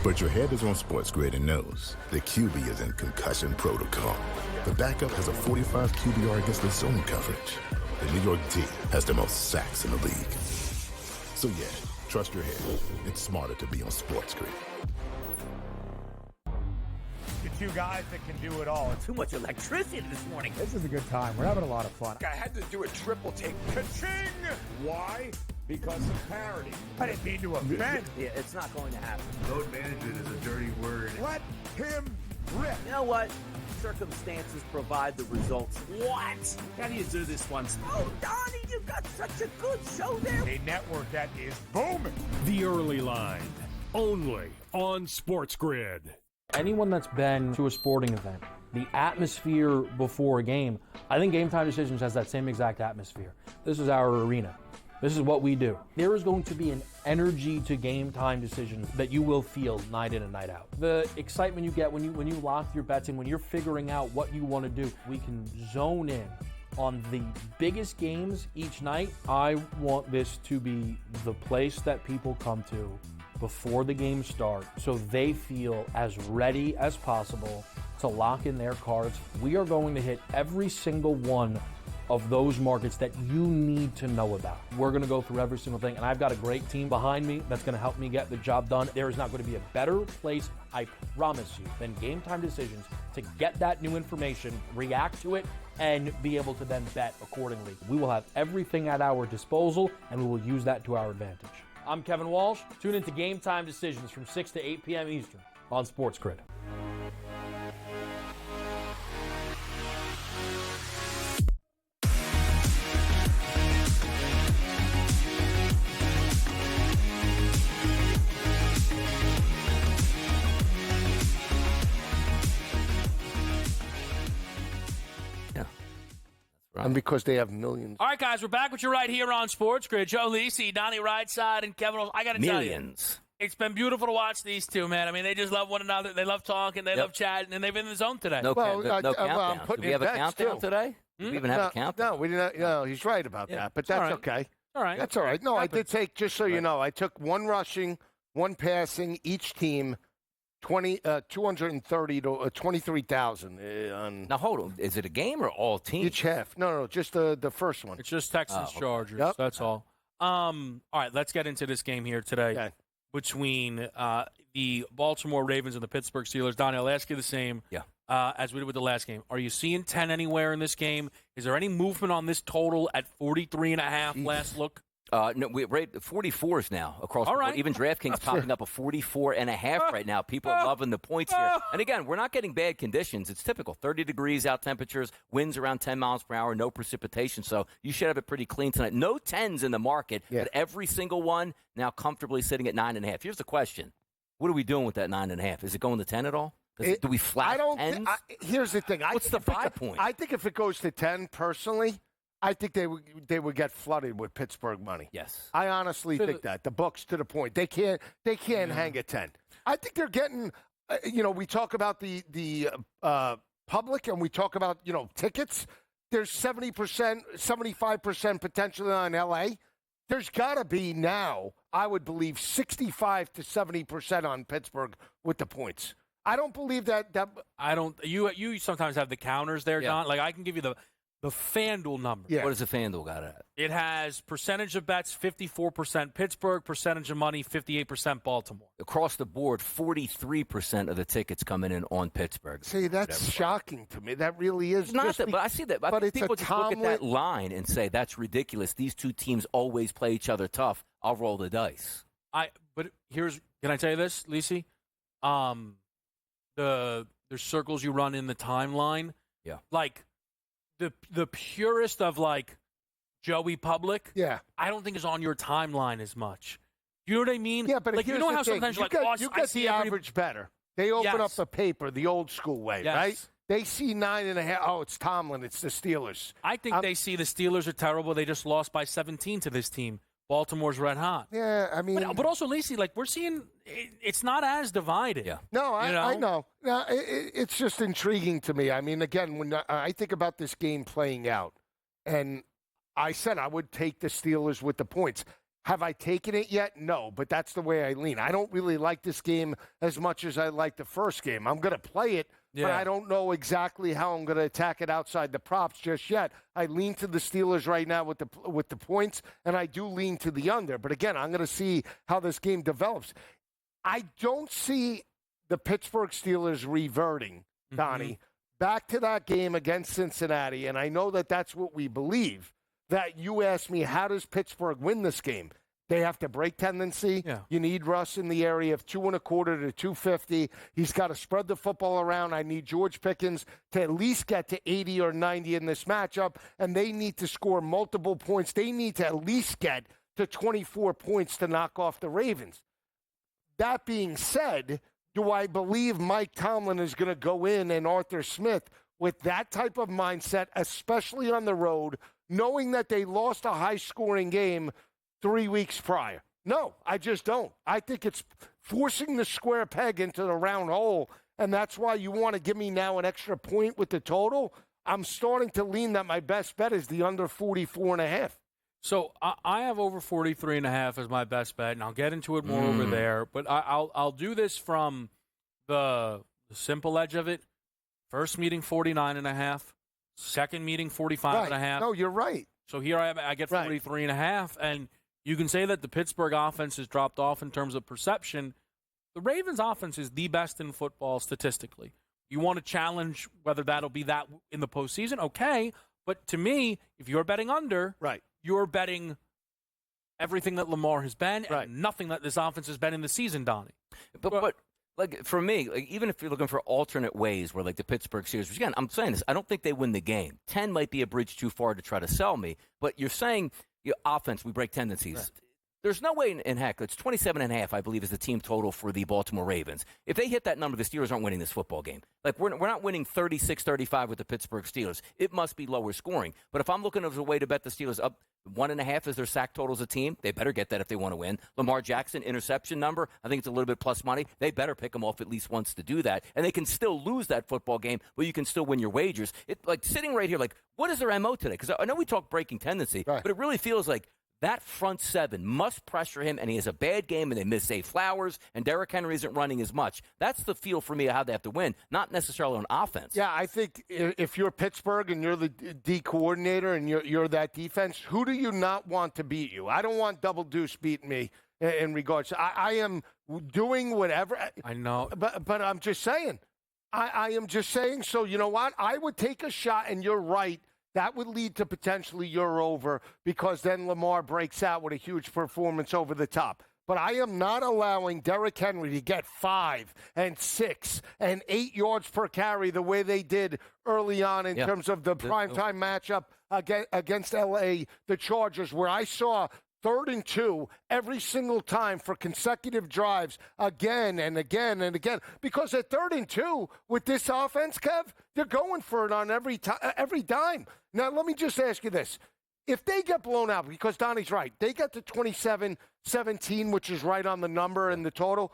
But your head is on SportsGrid and knows the QB is in concussion protocol. The backup has a 45 QBR against the zone coverage. The New York D has the most sacks in the league. So yeah, trust your head. It's smarter to be on SportsGrid. The two guys that can do it all. Too much electricity this morning. This is a good time. We're having a lot of fun. I had to do a triple take. Ka-ching! Why? Because of parity. I didn't mean to offend. Yeah, it's not going to happen. Load management is a dirty word. Let him rip. You know what? Circumstances provide the results. What? How do you do this one? Oh, Donnie, you got such a good show there. A network that is booming. The Early Line, only on SportsGrid. Anyone that's been to a sporting event, the atmosphere before a game, I think Game Time Decisions has that same exact atmosphere. This is our arena. This is what we do. There is going to be an energy to Game Time Decisions that you will feel night in and night out. The excitement you get when you lock your bets in, when you're figuring out what you want to do, we can zone in on the biggest games each night. I want this to be the place that people come to before the games start so they feel as ready as possible to lock in their cards. We are going to hit every single one of those markets that you need to know about. We're going to go through every single thing, and I've got a great team behind me that's going to help me get the job done. There is not going to be a better place, I promise you, than Game Time Decisions to get that new information, react to it, and be able to then bet accordingly. We will have everything at our disposal, and we will use that to our advantage. I'm Kevin Walsh. Tune into Game Time Decisions from 6 to 8 p.m. Eastern on SportsGrid. And because they have millions. All right, guys, we're back with you right here on SportsGrid. Joe Lisi, Donnie Rightside, and Kevin. I got to tell you, it's been beautiful to watch these two, man. I mean, they just love one another. They love talking. They love chatting, and they've been in the zone today. No countdown. Do we have a countdown today? Do we even have a countdown? No, we didn't. No, he's right about that, but that's okay. All right. That's all right. No, I did take, just so you know, I took one rushing, one passing, each team, 230 to 23,000. Now, hold on. Is it a game or all teams? Each half. No, just the first one. It's just Texans Chargers. Yep. That's all. All right, let's get into this game here today. Okay. Between the Baltimore Ravens and the Pittsburgh Steelers. Donnie, I'll ask you the same as we did with the last game. Are you seeing 10 anywhere in this game? Is there any movement on this total at 43.5 last look? No, we're at 44s now across the board. Even DraftKings popping up a 44.5 right now. People are loving the points here. And again, we're not getting bad conditions. It's typical. 30 degrees out temperatures, winds around 10 miles per hour, no precipitation. So you should have it pretty clean tonight. No 10s in the market, but every single one now comfortably sitting at 9.5. Here's the question. What are we doing with that 9.5? Is it going to 10 at all? Do we flash 10s? Here's the thing. What's the 5 point? I think if it goes to 10, personally, I think they would get flooded with Pittsburgh money. Yes, I honestly think that the books to the point they can't hang at 10. I think they're getting. We talk about the public and we talk about tickets. There's 70%, 75% potentially on LA. There's got to be now, I would believe, 65 to 70% on Pittsburgh with the points. I don't believe that. I don't. You sometimes have the counters there, Don. Like I can give you the FanDuel number. Yeah. What does the FanDuel got at? It has percentage of bets, 54% Pittsburgh, percentage of money, 58% Baltimore. Across the board, 43% of the tickets coming in on Pittsburgh. See, that's shocking to me. That really is. It's not that, but I see that. But it's people just look at that line and say, that's ridiculous. These two teams always play each other tough. I'll roll the dice. Can I tell you this, Lisi? There's circles you run in the timeline. Yeah. Like, the purest of like Joey Public, I don't think is on your timeline as much. You know what I mean? Yeah, but like you know how sometimes you're like, you get the average better. They open up the paper the old school way, right? They see 9.5. Oh, it's Tomlin. It's the Steelers. I think they see the Steelers are terrible. They just lost by 17 to this team. Baltimore's red hot. Yeah, I mean, but also, Lacey, like we're seeing, it's not as divided. Yeah. No, I know. No, it's just intriguing to me. I mean, again, when I think about this game playing out, and I said I would take the Steelers with the points. Have I taken it yet? No, but that's the way I lean. I don't really like this game as much as I like the first game. I'm going to play it, but I don't know exactly how I'm going to attack it outside the props just yet. I lean to the Steelers right now with the points, and I do lean to the under. But again, I'm going to see how this game develops. I don't see the Pittsburgh Steelers reverting, Donnie, back to that game against Cincinnati, and I know that that's what we believe. That you asked me, how does Pittsburgh win this game? They have to break tendency. Yeah. You need Russ in the area of 2.25 to 250. He's got to spread the football around. I need George Pickens to at least get to 80 or 90 in this matchup, and they need to score multiple points. They need to at least get to 24 points to knock off the Ravens. That being said, do I believe Mike Tomlin is going to go in and Arthur Smith with that type of mindset, especially on the road, knowing that they lost a high-scoring game 3 weeks prior? No, I just don't. I think it's forcing the square peg into the round hole, and that's why you want to give me now an extra point with the total. I'm starting to lean that my best bet is the under 44.5. So I have over 43.5 as my best bet, and I'll get into it more over there. But I'll do this from the simple edge of it. First meeting, 49.5. Second meeting, 45.5. Right. No, you're right. So here I get 43.5, and you can say that the Pittsburgh offense has dropped off in terms of perception. The Ravens offense is the best in football statistically. You want to challenge whether that'll be that in the postseason? Okay. But to me, if you're betting under, you're betting everything that Lamar has been and nothing that this offense has been in the season, Donnie. But like for me, like, even if you're looking for alternate ways where like the Pittsburgh Steelers, which again, I'm saying this, I don't think they win the game. 10 might be a bridge too far to try to sell me, but you're saying offense, we break tendencies. Right. There's no way in heck, it's 27.5, I believe, is the team total for the Baltimore Ravens. If they hit that number, the Steelers aren't winning this football game. Like, we're not winning 36-35 with the Pittsburgh Steelers. It must be lower scoring. But if I'm looking as a way to bet the Steelers up 1.5 as their sack total as a team, they better get that if they want to win. Lamar Jackson, interception number, I think it's a little bit plus money. They better pick them off at least once to do that. And they can still lose that football game, but you can still win your wagers. Like, sitting right here, like, what is their MO today? Because I know we talk breaking tendency, but it really feels like that front seven must pressure him, and he has a bad game, and they miss Zay Flowers, and Derrick Henry isn't running as much. That's the feel for me of how they have to win, not necessarily on offense. Yeah, I think if you're Pittsburgh and you're the D coordinator and you're that defense, who do you not want to beat you? I don't want Double Deuce beating me in regards to I am doing whatever. I know. But I'm just saying. I am just saying. So you know what? I would take a shot, and you're right. That would lead to potentially you're over because then Lamar breaks out with a huge performance over the top. But I am not allowing Derrick Henry to get 5 and 6 and 8 yards per carry the way they did early on in terms of the primetime matchup against L.A., the Chargers, where I saw 3rd and 2 every single time for consecutive drives again and again and again. Because at 3rd and 2 with this offense, Kev, they're going for it on every dime. Now, let me just ask you this. If they get blown out, because Donnie's right, they get to 27-17, which is right on the number and the total.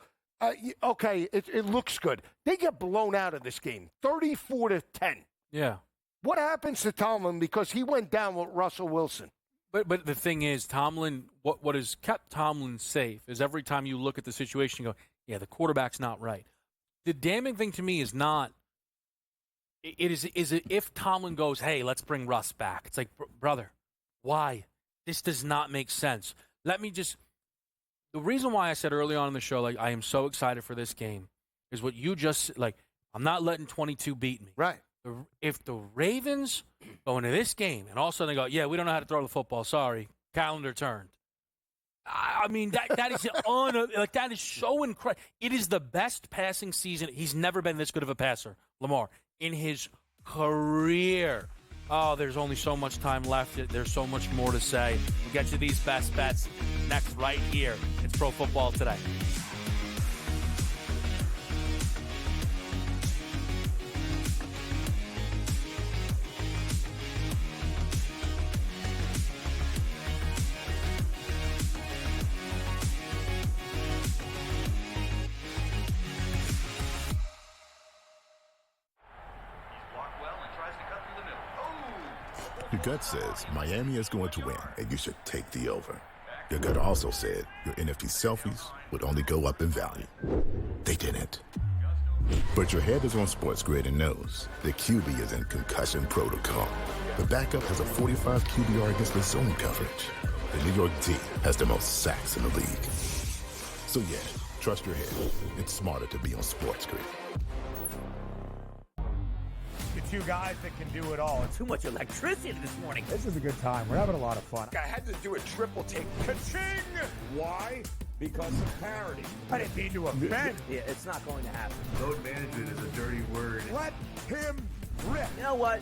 Okay, it looks good. They get blown out of this game, 34-10. Yeah. What happens to Tomlin because he went down with Russell Wilson? But the thing is, Tomlin, what has kept Tomlin safe is every time you look at the situation, you go, yeah, the quarterback's not right. The damning thing to me is not, is it if Tomlin goes, hey, let's bring Russ back. It's like, brother, why? This does not make sense. The reason why I said early on in the show, like, I am so excited for this game is what you just, like, I'm not letting 22 beat me. Right. If the Ravens go into this game and all of a sudden they go, yeah, we don't know how to throw the football. Sorry, calendar turned. I mean, that is that is so incredible. It is the best passing season. He's never been this good of a passer, Lamar, in his career. Oh, there's only so much time left. There's so much more to say. We'll get you these best bets next right here. It's Pro Football Today. Your gut says Miami is going to win, and you should take the over. Your gut also said your NFT selfies would only go up in value. They didn't. But your head is on SportsGrid and knows the QB is in concussion protocol. The backup has a 45 QBR against the zone coverage. The New York D has the most sacks in the league. So yeah, trust your head. It's smarter to be on SportsGrid. The two guys that can do it all. Too much electricity this morning. This is a good time. We're having a lot of fun. I had to do a triple take. Ka-ching! Why? Because of parity. I didn't mean to offend. Yeah, it's not going to happen. Load management is a dirty word. Let him rip. You know what?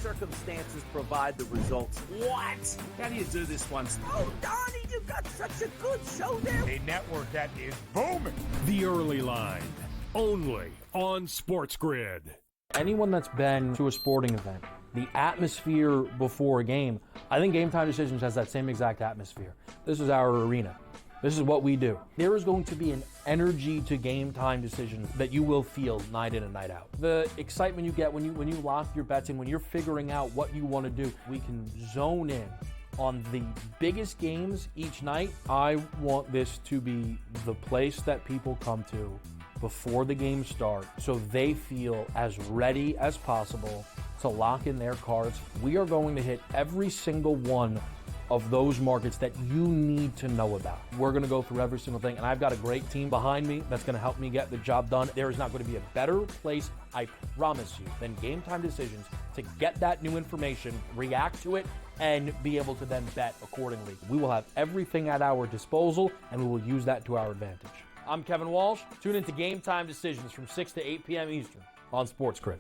Circumstances provide the results. What? How do you do this one? Oh, Donnie, you got such a good show there. A network that is booming. The Early Line, only on SportsGrid. Anyone that's been to a sporting event, the atmosphere before a game, I think Game Time Decisions has that same exact atmosphere. This is our arena. This is what we do. There is going to be an energy to Game Time Decisions that you will feel night in and night out. The excitement you get when you lock your bets in, when you're figuring out what you want to do, we can zone in on the biggest games each night. I want this to be the place that people come to before the games start so they feel as ready as possible to lock in their cards. We are going to hit every single one of those markets that you need to know about. We're going to go through every single thing, and I've got a great team behind me that's going to help me get the job done. There is not going to be a better place, I promise you, than Game Time Decisions to get that new information, react to it, and be able to then bet accordingly. We will have everything at our disposal, and we will use that to our advantage. I'm Kevin Walsh. Tune into Game Time Decisions from 6 to 8 p.m. Eastern on SportsGrid.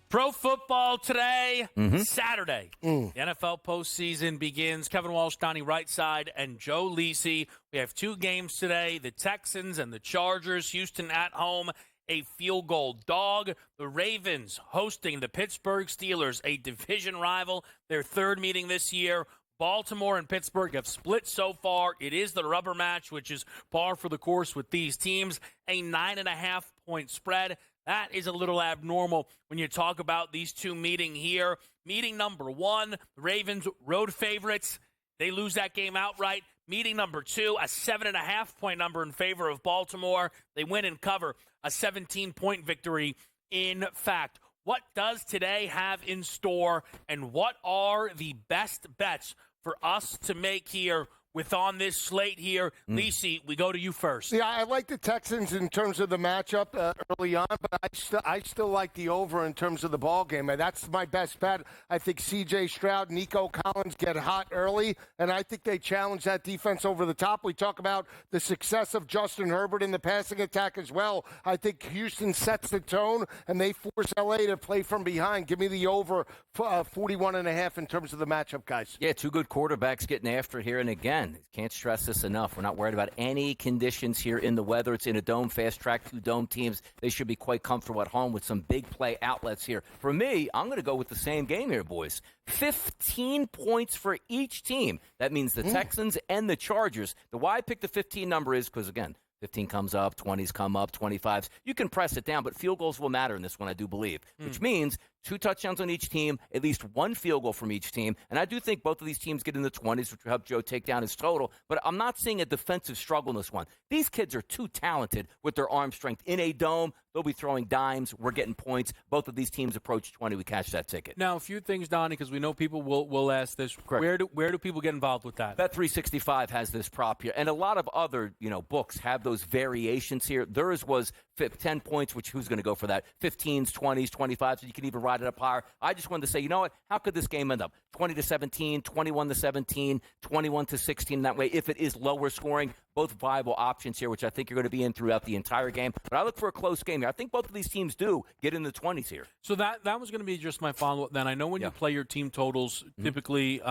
Pro football today, Saturday. The NFL postseason begins. Kevin Walsh, Donnie Rightside, and Joe Lisi. We have two games today, the Texans and the Chargers. Houston at home, a field goal dog. The Ravens hosting the Pittsburgh Steelers, a division rival, their third meeting this year. Baltimore and Pittsburgh have split so far. It is the rubber match, which is par for the course with these teams. A 9.5-point spread. That is a little abnormal when you talk about these two meeting here. Meeting number one, the Ravens road favorites. They lose that game outright. Meeting number two, a 7.5-point number in favor of Baltimore. They win and cover a 17-point victory. In fact, what does today have in store, and what are the best bets for us to make here with on this slate here? Lisi, we go to you first. Yeah, I like the Texans in terms of the matchup early on, but I still like the over in terms of the ball game. That's my best bet. I think C.J. Stroud, Nico Collins get hot early, and I think they challenge that defense over the top. We talk about the success of Justin Herbert in the passing attack as well. I think Houston sets the tone, and they force L.A. to play from behind. Give me the over 41.5 in terms of the matchup, guys. Yeah, two good quarterbacks getting after it here, and again, can't stress this enough. We're not worried about any conditions here in the weather. It's in a dome, fast track, two dome teams. They should be quite comfortable at home with some big play outlets here. For me, I'm going to go with the same game here, boys. 15 points for each team. That means the Texans and the Chargers. The why I picked the 15 number is because, again, 15 comes up, 20s come up, 25s. You can press it down, but field goals will matter in this one, I do believe, which means 2 touchdowns on each team, at least 1 field goal from each team. And I do think both of these teams get in the 20s, which will help Joe take down his total. But I'm not seeing a defensive struggle in this one. These kids are too talented with their arm strength. In a dome, they'll be throwing dimes. We're getting points. Both of these teams approach 20. We cash that ticket. Now, a few things, Donnie, because we know people will ask this. Correct. Where do people get involved with that? Bet365 has this prop here. And a lot of other books have those variations here. Theirs was 10 points, which who's going to go for that? 15s, 20s, 25s. So you can even ride it up higher. I just wanted to say, you know what? How could this game end up? 20-17, 21-17, 21-16. That way, if it is lower scoring, both viable options here, which I think you're going to be in throughout the entire game. But I look for a close game here. I think both of these teams do get in the 20s here. So that was going to be just my follow-up then. I know when you play your team totals, typically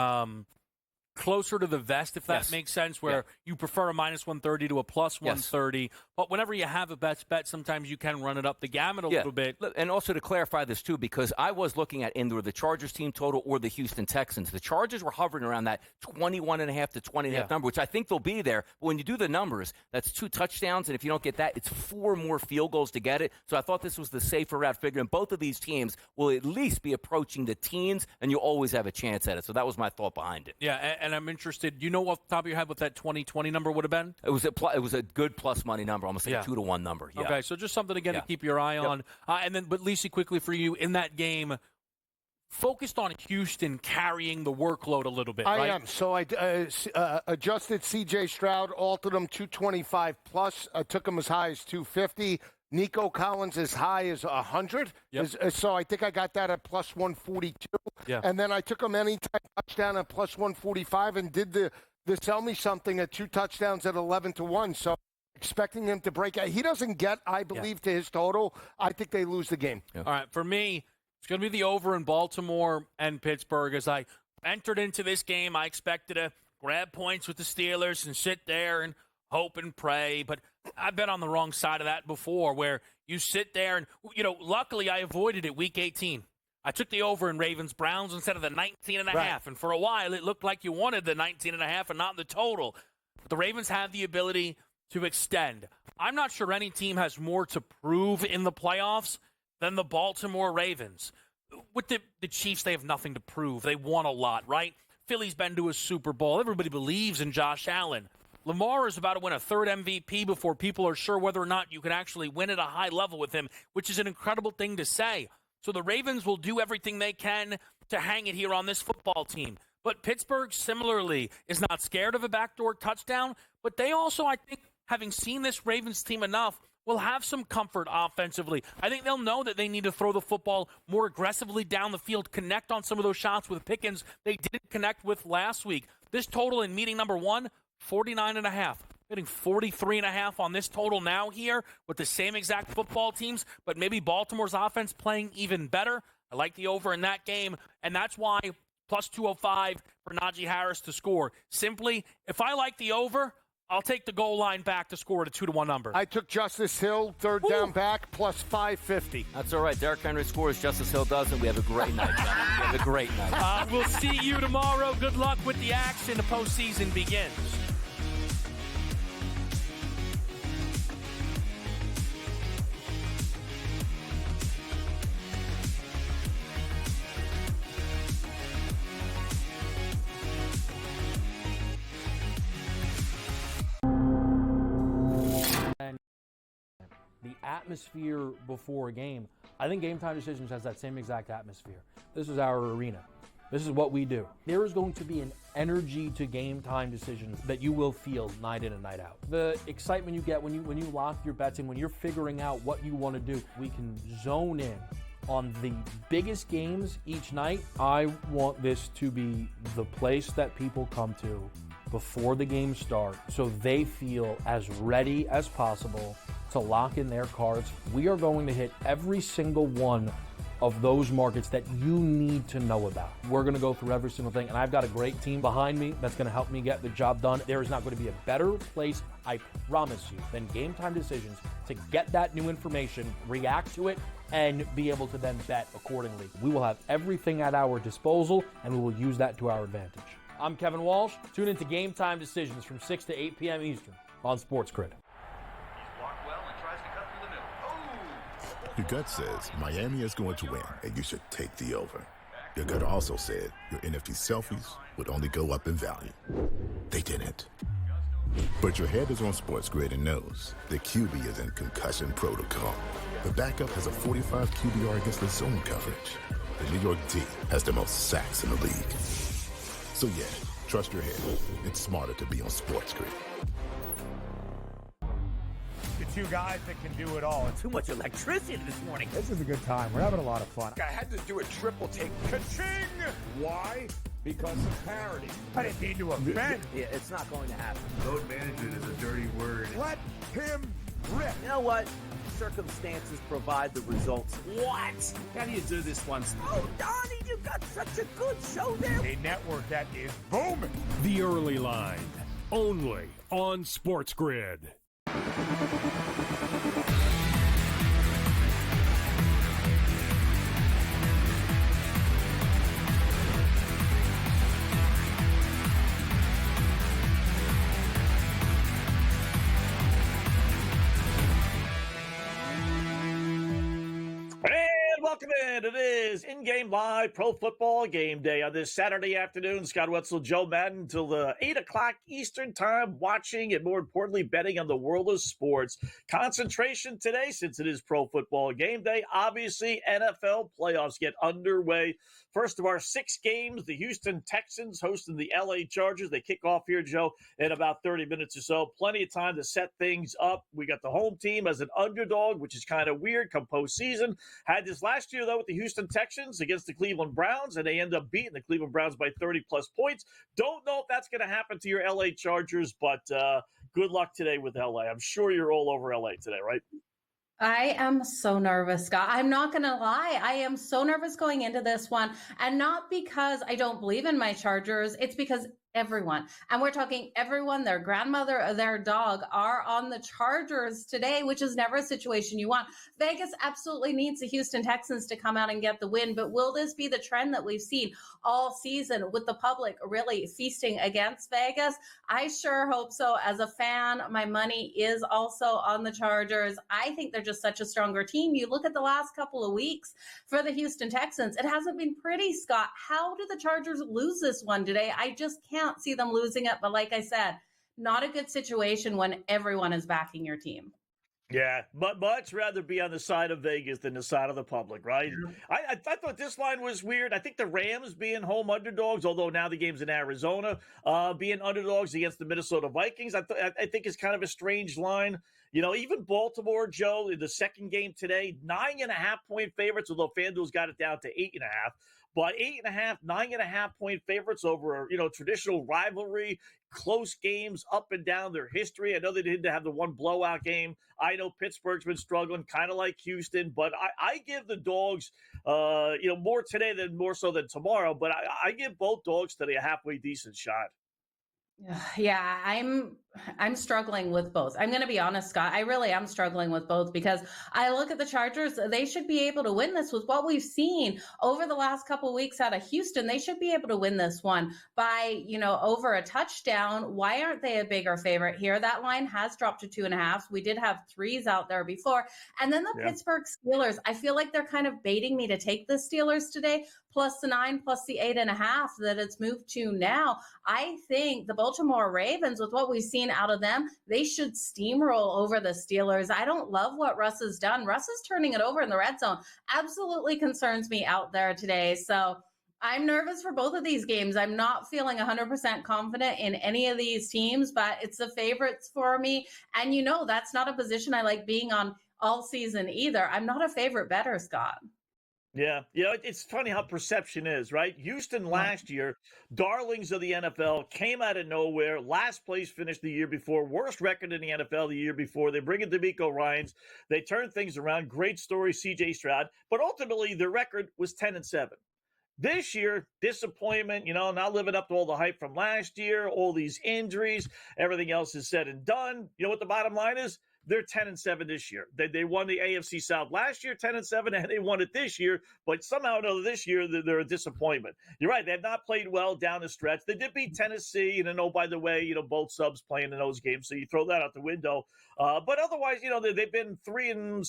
closer to the vest, if that makes sense, where you prefer a minus 130 to a plus 130. But whenever you have a best bet, sometimes you can run it up the gamut a little bit. And also to clarify this, too, because I was looking at either the Chargers team total or the Houston Texans. The Chargers were hovering around that 21.5 to 20.5 number, which I think they'll be there. But when you do the numbers, that's 2 touchdowns, and if you don't get that, it's 4 more field goals to get it. So I thought this was the safer route, figuring both of these teams will at least be approaching the teens, and you always have a chance at it. So that was my thought behind it. Yeah, and I'm interested. You know off the top of your head what that 2020 number would have been? It was a good plus money number, almost like a 2-to-1 number. Yeah. Okay, so just something again to keep your eye on. But Lisi, quickly for you in that game, focused on Houston carrying the workload a little bit. I am. So I adjusted C.J. Stroud, altered him 225 plus. I took him as high as 250. Nico Collins as high as 100. So I think I got that at plus 142. Yeah. And then I took him anytime touchdown at plus 145 and did the sell me something at 2 touchdowns at 11-1. So expecting him to break out. He doesn't get, I believe, to his total. I think they lose the game. All right, for me, it's going to be the over in Baltimore and Pittsburgh. As I entered into this game, I expected to grab points with the Steelers and sit there and hope and pray. But I've been on the wrong side of that before, where you sit there and, luckily I avoided it week 18. I took the over in Ravens-Browns instead of the 19.5. Right. And for a while, it looked like you wanted the 19.5 and not the total. But the Ravens have the ability to extend. I'm not sure any team has more to prove in the playoffs than the Baltimore Ravens. With the Chiefs, they have nothing to prove. They won a lot, right? Philly's been to a Super Bowl. Everybody believes in Josh Allen. Lamar is about to win a 3rd MVP before people are sure whether or not you can actually win at a high level with him, which is an incredible thing to say. So the Ravens will do everything they can to hang it here on this football team. But Pittsburgh, similarly, is not scared of a backdoor touchdown. But they also, I think, having seen this Ravens team enough, will have some comfort offensively. I think they'll know that they need to throw the football more aggressively down the field, connect on some of those shots with Pickens they didn't connect with last week. This total in meeting number 1, 49.5. Getting 43.5 on this total now here with the same exact football teams, but maybe Baltimore's offense playing even better. I like the over in that game, and that's why plus 205 for Najee Harris to score. Simply, if I like the over, I'll take the goal line back to score at a 2-to-1 number. I took Justice Hill, 3rd down back, plus 550. That's all right. Derrick Henry scores, Justice Hill doesn't. We have a great night, gentlemen. We have a great night. We'll see you tomorrow. Good luck with the action. The postseason begins. The atmosphere before a game, I think Game Time Decisions has that same exact atmosphere. This is our arena. This is what we do. There is going to be an energy to Game Time Decisions that you will feel night in and night out. The excitement you get when you lock your bets in, when you're figuring out what you want to do, we can zone in on the biggest games each night. I want this to be the place that people come to before the game starts so they feel as ready as possible to lock in their cards. We are going to hit every single one of those markets that you need to know about. We're going to go through every single thing, and I've got a great team behind me that's going to help me get the job done. There is not going to be a better place, I promise you, than Game Time Decisions to get that new information, react to it, and be able to then bet accordingly. We will have everything at our disposal, and we will use that to our advantage. I'm Kevin Walsh. Tune into Game Time Decisions from 6 to 8 p.m. Eastern on SportsGrid. Your gut says Miami is going to win, and you should take the over. Your gut also said your NFT selfies would only go up in value. They didn't. But your head is on SportsGrid and knows the QB is in concussion protocol. The backup has a 45 QBR against the zone coverage. The New York D has the most sacks in the league. So yeah, trust your head. It's smarter to be on SportsGrid. The 2 guys that can do it all. Too much electricity this morning. This is a good time. We're having a lot of fun. I had to do a triple take. Ka-ching! Why? Because of parity. I didn't mean to offend. Yeah, it's not going to happen. Load management is a dirty word. Let him rip. You know what? Circumstances provide the results. What? How do you do this one? Oh, Donnie, you got such a good show there. A network that is booming. The Early Line, only on SportsGrid. Welcome in. It is in-game live pro football game day on this Saturday afternoon. Scott Wetzel, Joe Madden, until 8 o'clock Eastern time, watching and more importantly, betting on the world of sports. Concentration today, since it is pro football game day. Obviously, NFL playoffs get underway. First of our 6 games, the Houston Texans hosting the LA Chargers. They kick off here, Joe, in about 30 minutes or so. Plenty of time to set things up. We got the home team as an underdog, which is kind of weird come postseason. Had this last year, though, with the Houston Texans against the Cleveland Browns, and they end up beating the Cleveland Browns by 30-plus points. Don't know if that's going to happen to your LA Chargers, but good luck today with LA. I'm sure you're all over LA today, right? I am so nervous, Scott. I'm not going to lie. I am so nervous going into this one. And not because I don't believe in my Chargers. It's because everyone, and we're talking everyone, their grandmother or their dog, are on the Chargers today, which is never a situation you want. Vegas absolutely needs the Houston Texans to come out and get the win. But will this be the trend that we've seen all season with the public really feasting against Vegas? I sure hope so. As a fan, my money is also on the Chargers. I think they're just such a stronger team. You look at the last couple of weeks for the Houston Texans, it hasn't been pretty, Scott. How do the Chargers lose this one today? I just can't see them losing it. But like I said, not a good situation when everyone is backing your team. Yeah, but much rather be on the side of Vegas than the side of the public, right? I thought this line was weird. I think the Rams being home underdogs, although now the game's in Arizona, being underdogs against the Minnesota Vikings, I think is kind of a strange line. You know, even Baltimore, Joe, in the second game today, 9.5-point favorites, although FanDuel's got it down to 8.5. But 8.5, 9.5-point favorites over, traditional rivalry, close games up and down their history. I know they didn't have the one blowout game. I know Pittsburgh's been struggling, kind of like Houston, but I give the dogs, more today than more so than tomorrow. But I give both dogs today a halfway decent shot. Yeah, I'm struggling with both. I'm going to be honest, Scott. I really am struggling with both because I look at the Chargers. They should be able to win this with what we've seen over the last couple of weeks out of Houston. They should be able to win this one by, over a touchdown. Why aren't they a bigger favorite here? That line has dropped to 2.5. We did have 3s out there before. And then the Pittsburgh Steelers, I feel like they're kind of baiting me to take the Steelers today, plus the 9, plus the 8.5 that it's moved to now. I think the Baltimore Ravens, with what we've seen out of them, they should steamroll over the Steelers. I don't love what Russ has done. Russ is turning it over in the red zone. Absolutely concerns me out there today. So I'm nervous for both of these games. I'm not feeling 100% confident in any of these teams, but it's the favorites for me. And that's not a position I like being on all season either. I'm not a favorite better, Scott. Yeah, it's funny how perception is, right? Houston last year, darlings of the NFL, came out of nowhere. Last place finished the year before. Worst record in the NFL the year before. They bring in DeMeco Ryans. They turn things around. Great story, C.J. Stroud. But ultimately, their record was 10-7. This year, disappointment, not living up to all the hype from last year, all these injuries, everything else is said and done. You know what the bottom line is? They're 10-7 this year. They won the AFC South last year, 10-7, and they won it this year. But somehow or another this year, they're a disappointment. You're right. They have not played well down the stretch. They did beat Tennessee. And by the way, both subs playing in those games. So you throw that out the window. But otherwise, they've been 3-7,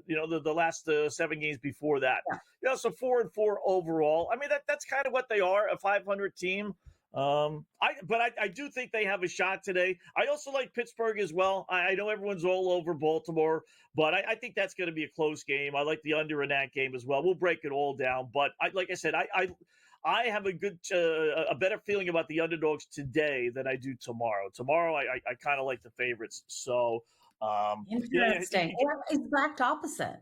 the last 7 games before that. Yeah. So 4-4 overall. I mean, that's kind of what they are, a 500 team. I do think they have a shot today. I also like Pittsburgh as well. I know everyone's all over Baltimore, but I think that's going to be a close game. I like the under in that game as well. We'll break it all down, but like I said, I have a better feeling about the underdogs today than I do tomorrow. Tomorrow, I kind of like the favorites. So, interesting. Exact opposite.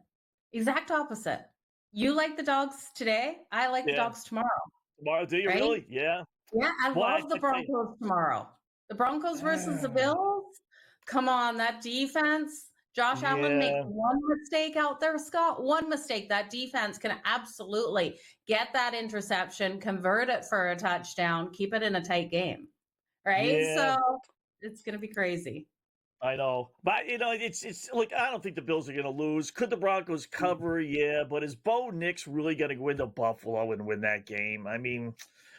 Exact opposite. You like the dogs today. I like the dogs tomorrow. Tomorrow, do you really? Yeah. Yeah, I love the Broncos tomorrow. The Broncos versus the Bills. Come on, that defense. Josh Allen make one mistake out there, Scott, one mistake, that defense can absolutely get that interception, convert it for a touchdown, keep it in a tight game, right? Yeah. So it's going to be crazy. I know, but it's look. I don't think the Bills are going to lose. Could the Broncos cover? Yeah, but is Bo Nix really going to go into Buffalo and win that game? I mean,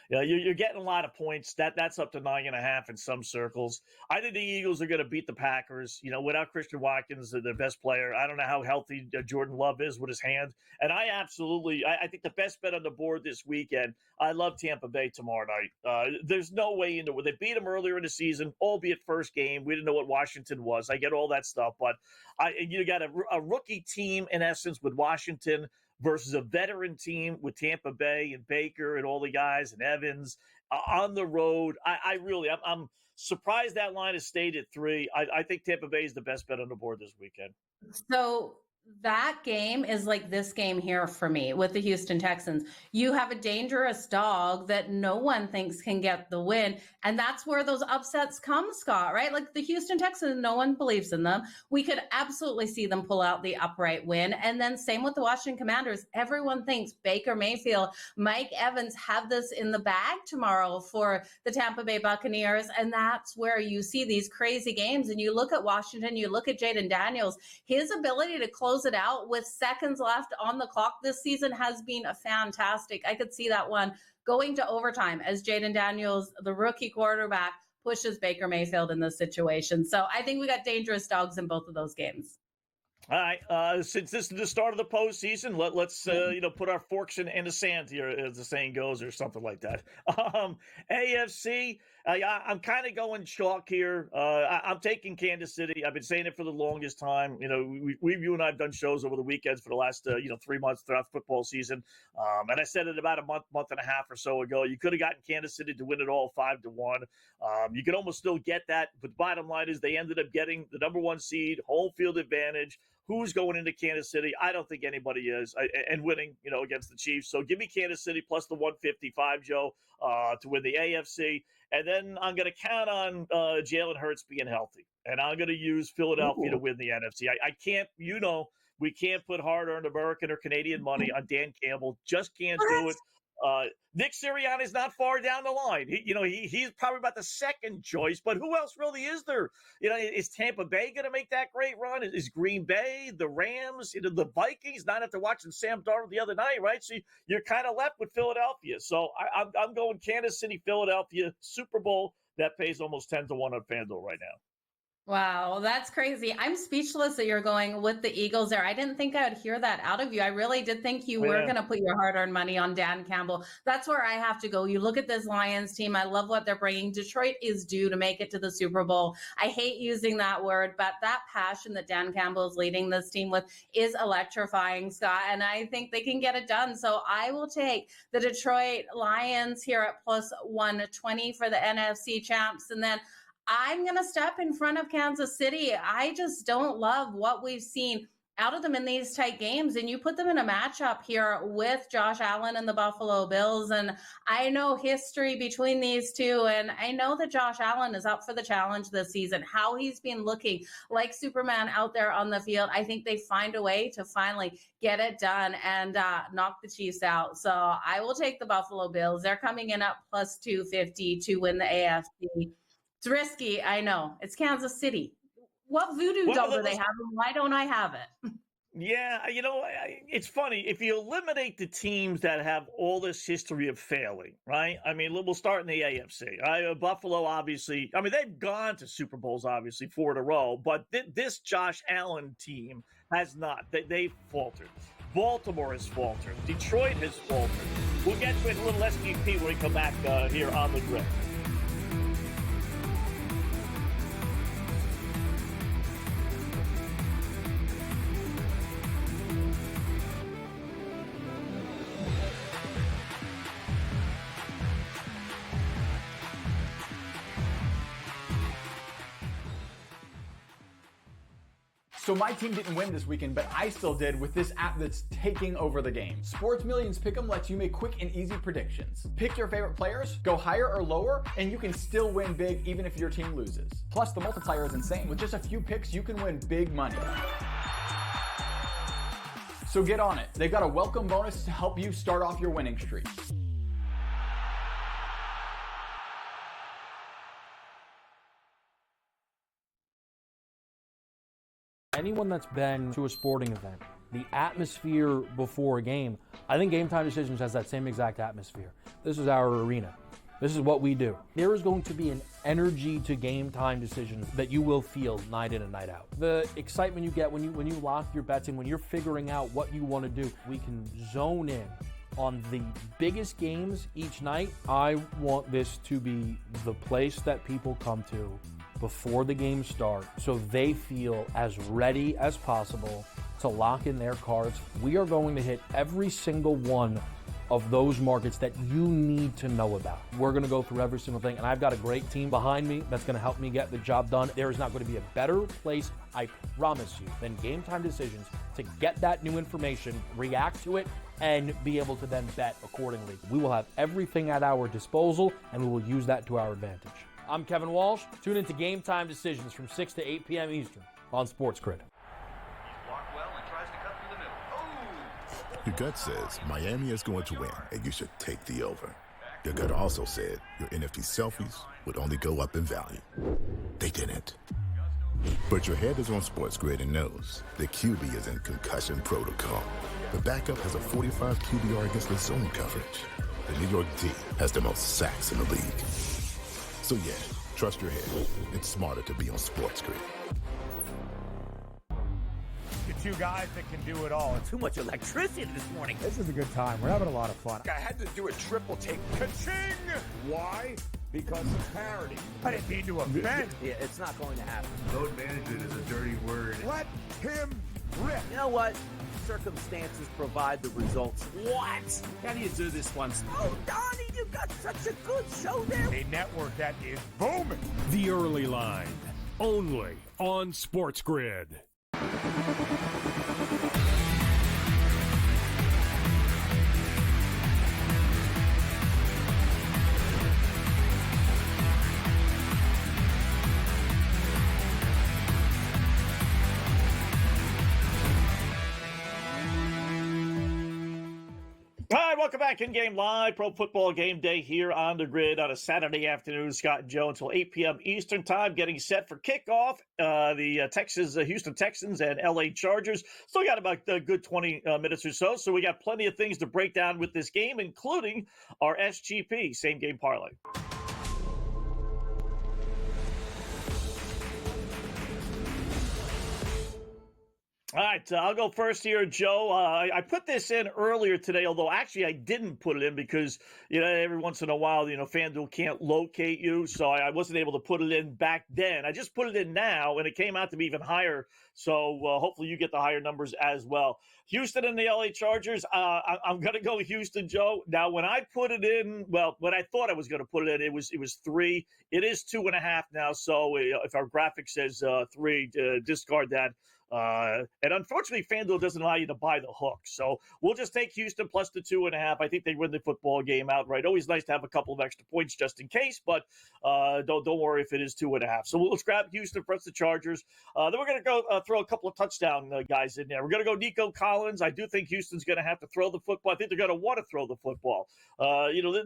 you're getting a lot of points. That's up to 9.5 in some circles. I think the Eagles are going to beat the Packers. Without Christian Watkins, their best player. I don't know how healthy Jordan Love is with his hand, and I think the best bet on the board this weekend. I love Tampa Bay tomorrow night. There's no way into where they beat them earlier in the season, albeit first game. We didn't know what Washington was. I get all that stuff, but you got a rookie team in essence with Washington versus a veteran team with Tampa Bay and Baker and all the guys and Evans on the road. I'm surprised that line has stayed at 3. I think Tampa Bay is the best bet on the board this weekend. So that game is like this game here for me with the Houston Texans. You have a dangerous dog that no one thinks can get the win. And that's where those upsets come, Scott, right? Like the Houston Texans, no one believes in them. We could absolutely see them pull out the upright win. And then same with the Washington Commanders. Everyone thinks Baker Mayfield, Mike Evans have this in the bag tomorrow for the Tampa Bay Buccaneers. And that's where you see these crazy games. And you look at Washington, you look at Jaden Daniels, his ability to close it out with seconds left on the clock this season has been fantastic. I could see that one going to overtime as Jaden Daniels, the rookie quarterback, pushes Baker Mayfield in this situation. So I think we got dangerous dogs in both of those games. All right. Since this is the start of the postseason, let's put our forks in the sand here, as the saying goes, or something like that. AFC, I'm kind of going chalk here. I'm taking Kansas City. I've been saying it for the longest time. You and I have done shows over the weekends for the last 3 months throughout football season, and I said it about a month and a half or so ago. You could have gotten Kansas City to win it all 5-1. You could almost still get that, but the bottom line is they ended up getting the number 1 seed, home field advantage. Who's going into Kansas City? I don't think anybody is, and winning, against the Chiefs. So give me Kansas City plus the 155, Joe, to win the AFC. And then I'm going to count on Jalen Hurts being healthy. And I'm going to use Philadelphia to win the NFC. I can't, we can't put hard-earned American or Canadian money on Dan Campbell. Just can't do it. Nick Sirianni is not far down the line. He's probably about the second choice, but who else really is there? Is Tampa Bay going to make that great run? Is Green Bay, the Rams, the Vikings? Not after watching Sam Darnold the other night, right? So you're kind of left with Philadelphia. So I'm going Kansas City, Philadelphia, Super Bowl. That pays almost 10-1 on FanDuel right now. Wow, that's crazy. I'm speechless that you're going with the Eagles there. I didn't think I would hear that out of you. I really did think you were going to put your hard-earned money on Dan Campbell. That's where I have to go. You look at this Lions team. I love what they're bringing. Detroit is due to make it to the Super Bowl. I hate using that word, but that passion that Dan Campbell is leading this team with is electrifying, Scott, and I think they can get it done. So I will take the Detroit Lions here at plus 120 for the NFC champs, and then I'm going to step in front of Kansas City. I just don't love what we've seen out of them in these tight games. And you put them in a matchup here with Josh Allen and the Buffalo Bills. And I know history between these two. And I know that Josh Allen is up for the challenge this season. How he's been looking like Superman out there on the field. I think they find a way to finally get it done and knock the Chiefs out. So I will take the Buffalo Bills. They're coming in at plus 250 to win the AFC. It's risky, I know. It's Kansas City. What voodoo doll do they have, and why don't I have it? Yeah, it's funny. If you eliminate the teams that have all this history of failing, right? I mean, we'll start in the AFC. Buffalo, obviously. I mean, they've gone to Super Bowls, obviously, 4 in a row. But this Josh Allen team has not. They've faltered. Baltimore has faltered. Detroit has faltered. We'll get to it a little SGP when we come back here on the Grid. So my team didn't win this weekend, but I still did with this app that's taking over the game. Sports Millions Pick'em lets you make quick and easy predictions. Pick your favorite players, go higher or lower, and you can still win big even if your team loses. Plus, the multiplier is insane. With just a few picks, you can win big money. So get on it. They've got a welcome bonus to help you start off your winning streak. Anyone that's been to a sporting event, the atmosphere before a game, I think Game Time Decisions has that same exact atmosphere. This is our arena. This is what we do. There is going to be an energy to Game Time Decisions that you will feel night in and night out. The excitement you get when you lock your bets in, when you're figuring out what you want to do, we can zone in on the biggest games each night. I want this to be the place that people come to before the games start so they feel as ready as possible to lock in their cards. We are going to hit every single one of those markets that you need to know about. We're going to go through every single thing, and I've got a great team behind me that's going to help me get the job done. There is not going to be a better place, I promise you, than Game Time Decisions to get that new information, react to it, and be able to then bet accordingly. We will have everything at our disposal, and we will use that to our advantage. I'm Kevin Walsh. Tune into Game Time Decisions from 6 to 8 p.m. Eastern on SportsGrid. Your gut says Miami is going to win, and you should take the over. Your gut also said your NFT selfies would only go up in value. They didn't. But your head is on SportsGrid and knows the QB is in concussion protocol. The backup has a 45 QBR against the zone coverage. The New York D has the most sacks in the league. So yeah, trust your head. It's smarter to be on SportsGrid. The two guys that can do it all. Too much electricity this morning. This is a good time. We're having a lot of fun. I had to do a triple take. Ka-ching! Why? Because of parity. I didn't mean to offend. Yeah, it's not going to happen. Load management is a dirty word. Let him rip. You know what? Circumstances provide the results. What? How do you do this one? Oh, Donnie, you've got such a good show there. A network that is booming. The Early Line, only on SportsGrid. All right, welcome back in Game Live, Pro Football Game Day here on the grid on a Saturday afternoon. Scott and Joe until 8 p.m. Eastern Time, getting set for kickoff. The Houston Texans and LA Chargers. Still got about a good 20 minutes or so, so we got plenty of things to break down with this game, including our SGP, same game parlay. All right, I'll go first here, Joe. I put this in earlier today, although actually I didn't put it in because, every once in a while, FanDuel can't locate you, so I wasn't able to put it in back then. I just put it in now, and it came out to be even higher, so hopefully you get the higher numbers as well. Houston and the LA Chargers, I'm going to go Houston, Joe. Now, when I put it in, when I thought I was going to put it in, it was 3. It is 2.5 now, so if our graphic says 3, discard that. And unfortunately, FanDuel doesn't allow you to buy the hook. So we'll just take Houston plus the 2.5. I think they win the football game outright. Always nice to have a couple of extra points just in case, but don't worry if it is 2.5. So let's grab Houston plus the Chargers. Then we're going to go throw a couple of touchdown guys in there. We're going to go Nico Collins. I do think Houston's going to have to throw the football. I think they're going to want to throw the football.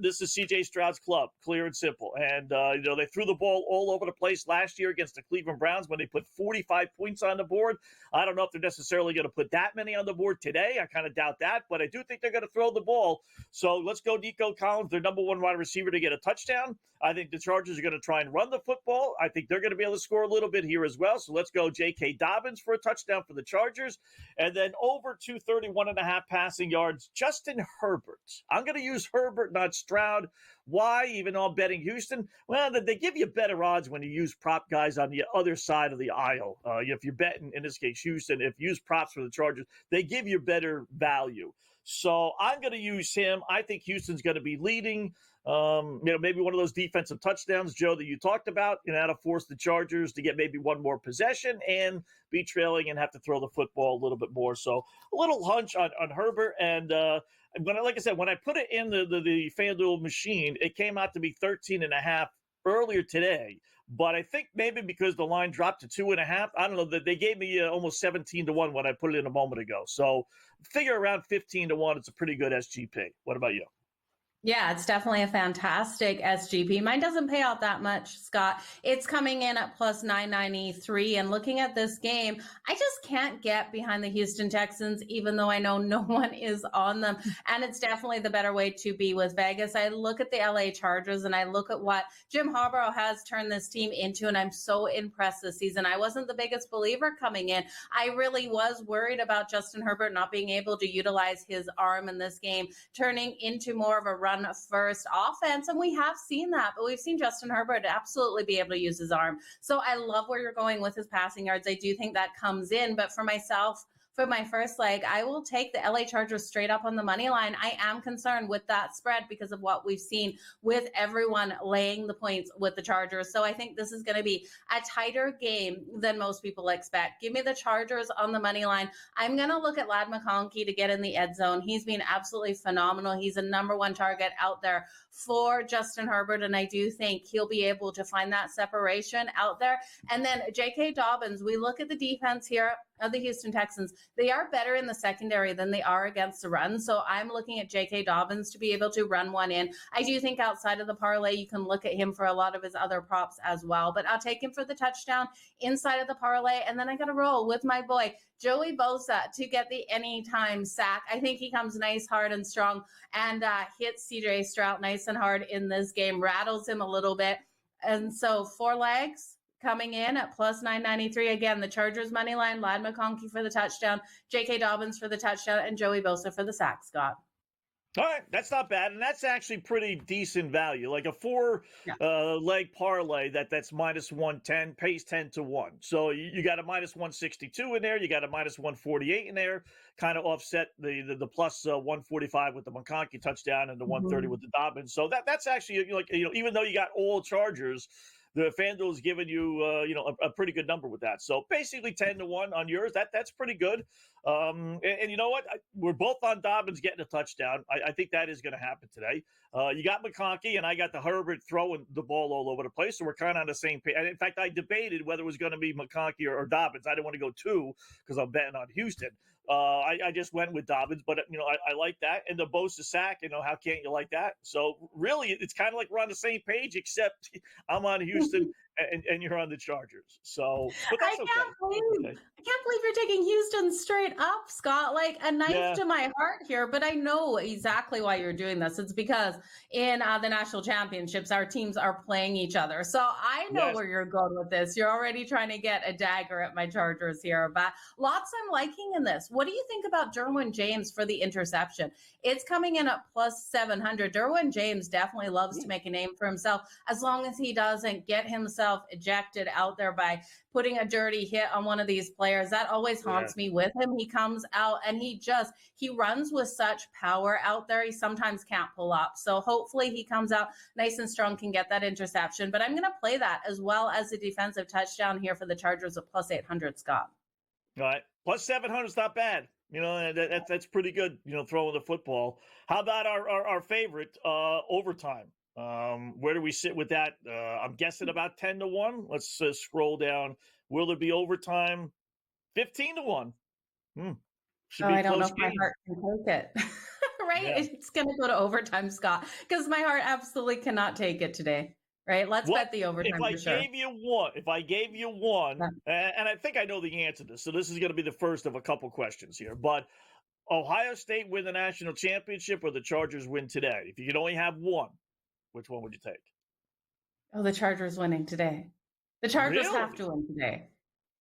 This is C.J. Stroud's club, clear and simple. And, they threw the ball all over the place last year against the Cleveland Browns when they put 45 points on the board. I don't know if they're necessarily going to put that many on the board today. I kind of doubt that, but I do think they're going to throw the ball. So let's go Nico Collins, their number one wide receiver, to get a touchdown. I think the Chargers are going to try and run the football. I think they're going to be able to score a little bit here as well. So let's go J.K. Dobbins for a touchdown for the Chargers. And then over 231.5 passing yards, Justin Herbert. I'm going to use Herbert, not Stroud. Why? Even though I'm betting Houston? Well, they give you better odds when you use prop guys on the other side of the aisle. If you're betting, in this case, Houston, if you use props for the Chargers, they give you better value. So I'm going to use him. I think Houston's going to be leading. Maybe one of those defensive touchdowns, Joe, that you talked about, to force the Chargers to get maybe one more possession and be trailing and have to throw the football a little bit more. So a little hunch on Herbert. And like I said, when I put it in the FanDuel machine, it came out to be 13.5 earlier today. But I think maybe because the line dropped to 2.5, I don't know, that they gave me almost 17-1 when I put it in a moment ago. So figure around 15-1, it's a pretty good SGP. What about you? Yeah, it's definitely a fantastic SGP. Mine doesn't pay out that much, Scott. It's coming in at plus 993. And looking at this game, I just can't get behind the Houston Texans, even though I know no one is on them. And it's definitely the better way to be with Vegas. I look at the LA Chargers and I look at what Jim Harbaugh has turned this team into, and I'm so impressed this season. I wasn't the biggest believer coming in. I really was worried about Justin Herbert not being able to utilize his arm in this game, turning into more of a run first offense, and we have seen that, but we've seen Justin Herbert absolutely be able to use his arm. So I love where you're going with his passing yards. I do think that comes in, but for myself, for my first leg, I will take the LA Chargers straight up on the money line. I am concerned with that spread because of what we've seen with everyone laying the points with the Chargers. So I think this is going to be a tighter game than most people expect. Give me the Chargers on the money line. I'm going to look at Ladd McConkey to get in the end zone. He's been absolutely phenomenal. He's a number one target out there for Justin Herbert, and I do think he'll be able to find that separation out there. And then J.K. Dobbins, we look at the defense here of the Houston Texans. They are better in the secondary than they are against the run. So I'm looking at J.K. Dobbins to be able to run one in. I do think outside of the parlay, you can look at him for a lot of his other props as well. But I'll take him for the touchdown inside of the parlay. And then I got to roll with my boy, Joey Bosa, to get the anytime sack. I think he comes nice, hard, and strong and hits CJ Stroud nice and hard in this game, rattles him a little bit. And so 4 legs coming in at plus 993. Again, the Chargers money line, Ladd McConkey for the touchdown, J.K. Dobbins for the touchdown, and Joey Bosa for the sack, Scott. All right, that's not bad, and that's actually pretty decent value. Like a 4 leg parlay that's minus 110 pays 10-1. So you got a minus 162 in there, you got a minus 148 in there, kind of offset the plus 145 with the McConkey touchdown and the 130 with the Dobbins. So that's actually even though you got all Chargers, the FanDuel is giving you, a pretty good number with that. So basically 10-1 on yours. That's pretty good. And you know what? We're both on Dobbins getting a touchdown. I think that is going to happen today. You got McConkey, and I got the Herbert throwing the ball all over the place. So we're kind of on the same page. And in fact, I debated whether it was going to be McConkey or Dobbins. I didn't want to go 2 because I'm betting on Houston. I just went with Dobbins, but I like that. And the Bosa sack, how can't you like that? So really, it's kind of like we're on the same page, except I'm on Houston and you're on the Chargers. So, but that's okay. I can't believe you're taking Houston straight up, Scott. Like a knife to my heart here, but I know exactly why you're doing this. It's because in the national championships, our teams are playing each other. So I know where you're going with this. You're already trying to get a dagger at my Chargers here, but lots I'm liking in this. What do you think about Derwin James for the interception? It's coming in at plus 700. Derwin James definitely loves to make a name for himself as long as he doesn't get himself ejected out there by putting a dirty hit on one of these players. That always haunts me with him. He comes out and he runs with such power out there. He sometimes can't pull up. So hopefully he comes out nice and strong, can get that interception. But I'm going to play that as well as a defensive touchdown here for the Chargers at plus 800, Scott. All right. Plus 700 is not bad. That's pretty good, throwing the football. How about our favorite, overtime? Where do we sit with that? I'm guessing about 10-1. Let's scroll down. Will there be overtime? 15-1. I don't know if my heart can take it. Right? Yeah. It's going to go to overtime, Scott, because my heart absolutely cannot take it today. Right? Let's bet the overtime. If I gave you one, and I think I know the answer to this, so this is going to be the first of a couple questions here, but Ohio State win the national championship or the Chargers win today? If you could only have one, which one would you take? Oh, the Chargers winning today. The Chargers have to win today.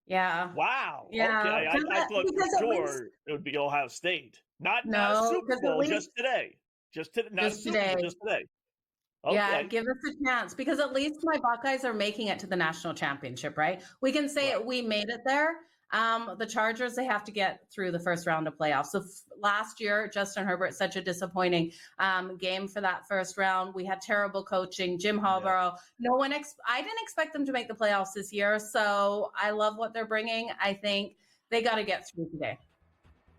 Yeah. Wow. Yeah. Okay. I thought for sure it would be Ohio State. Not Super Bowl, just today. Just today. Okay. Yeah, give us a chance because at least my Buckeyes are making it to the national championship, right? We can say we made it there. The Chargers, they have to get through the first round of playoffs. So last year, Justin Herbert, such a disappointing game for that first round. We had terrible coaching. Jim Harbaugh. I didn't expect them to make the playoffs this year. So I love what they're bringing. I think they got to get through today.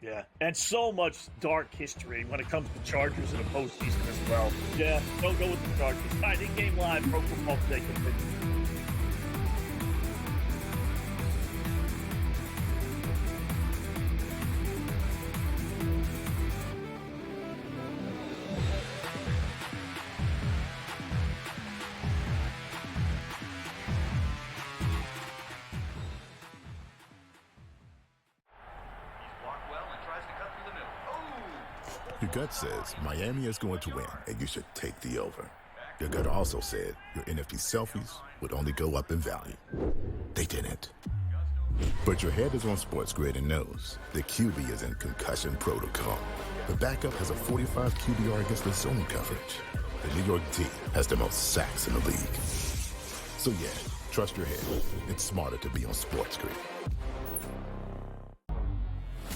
Yeah, and so much dark history when it comes to Chargers in the postseason as well. Yeah, don't go with the Chargers. I think Game Live, Pro Football Today continues. Your gut says Miami is going to win, and you should take the over. Your gut also said your NFT selfies would only go up in value. They didn't. But your head is on SportsGrid and knows the QB is in concussion protocol. The backup has a 45 QBR against the zone coverage. The New York D has the most sacks in the league. So yeah, trust your head. It's smarter to be on SportsGrid.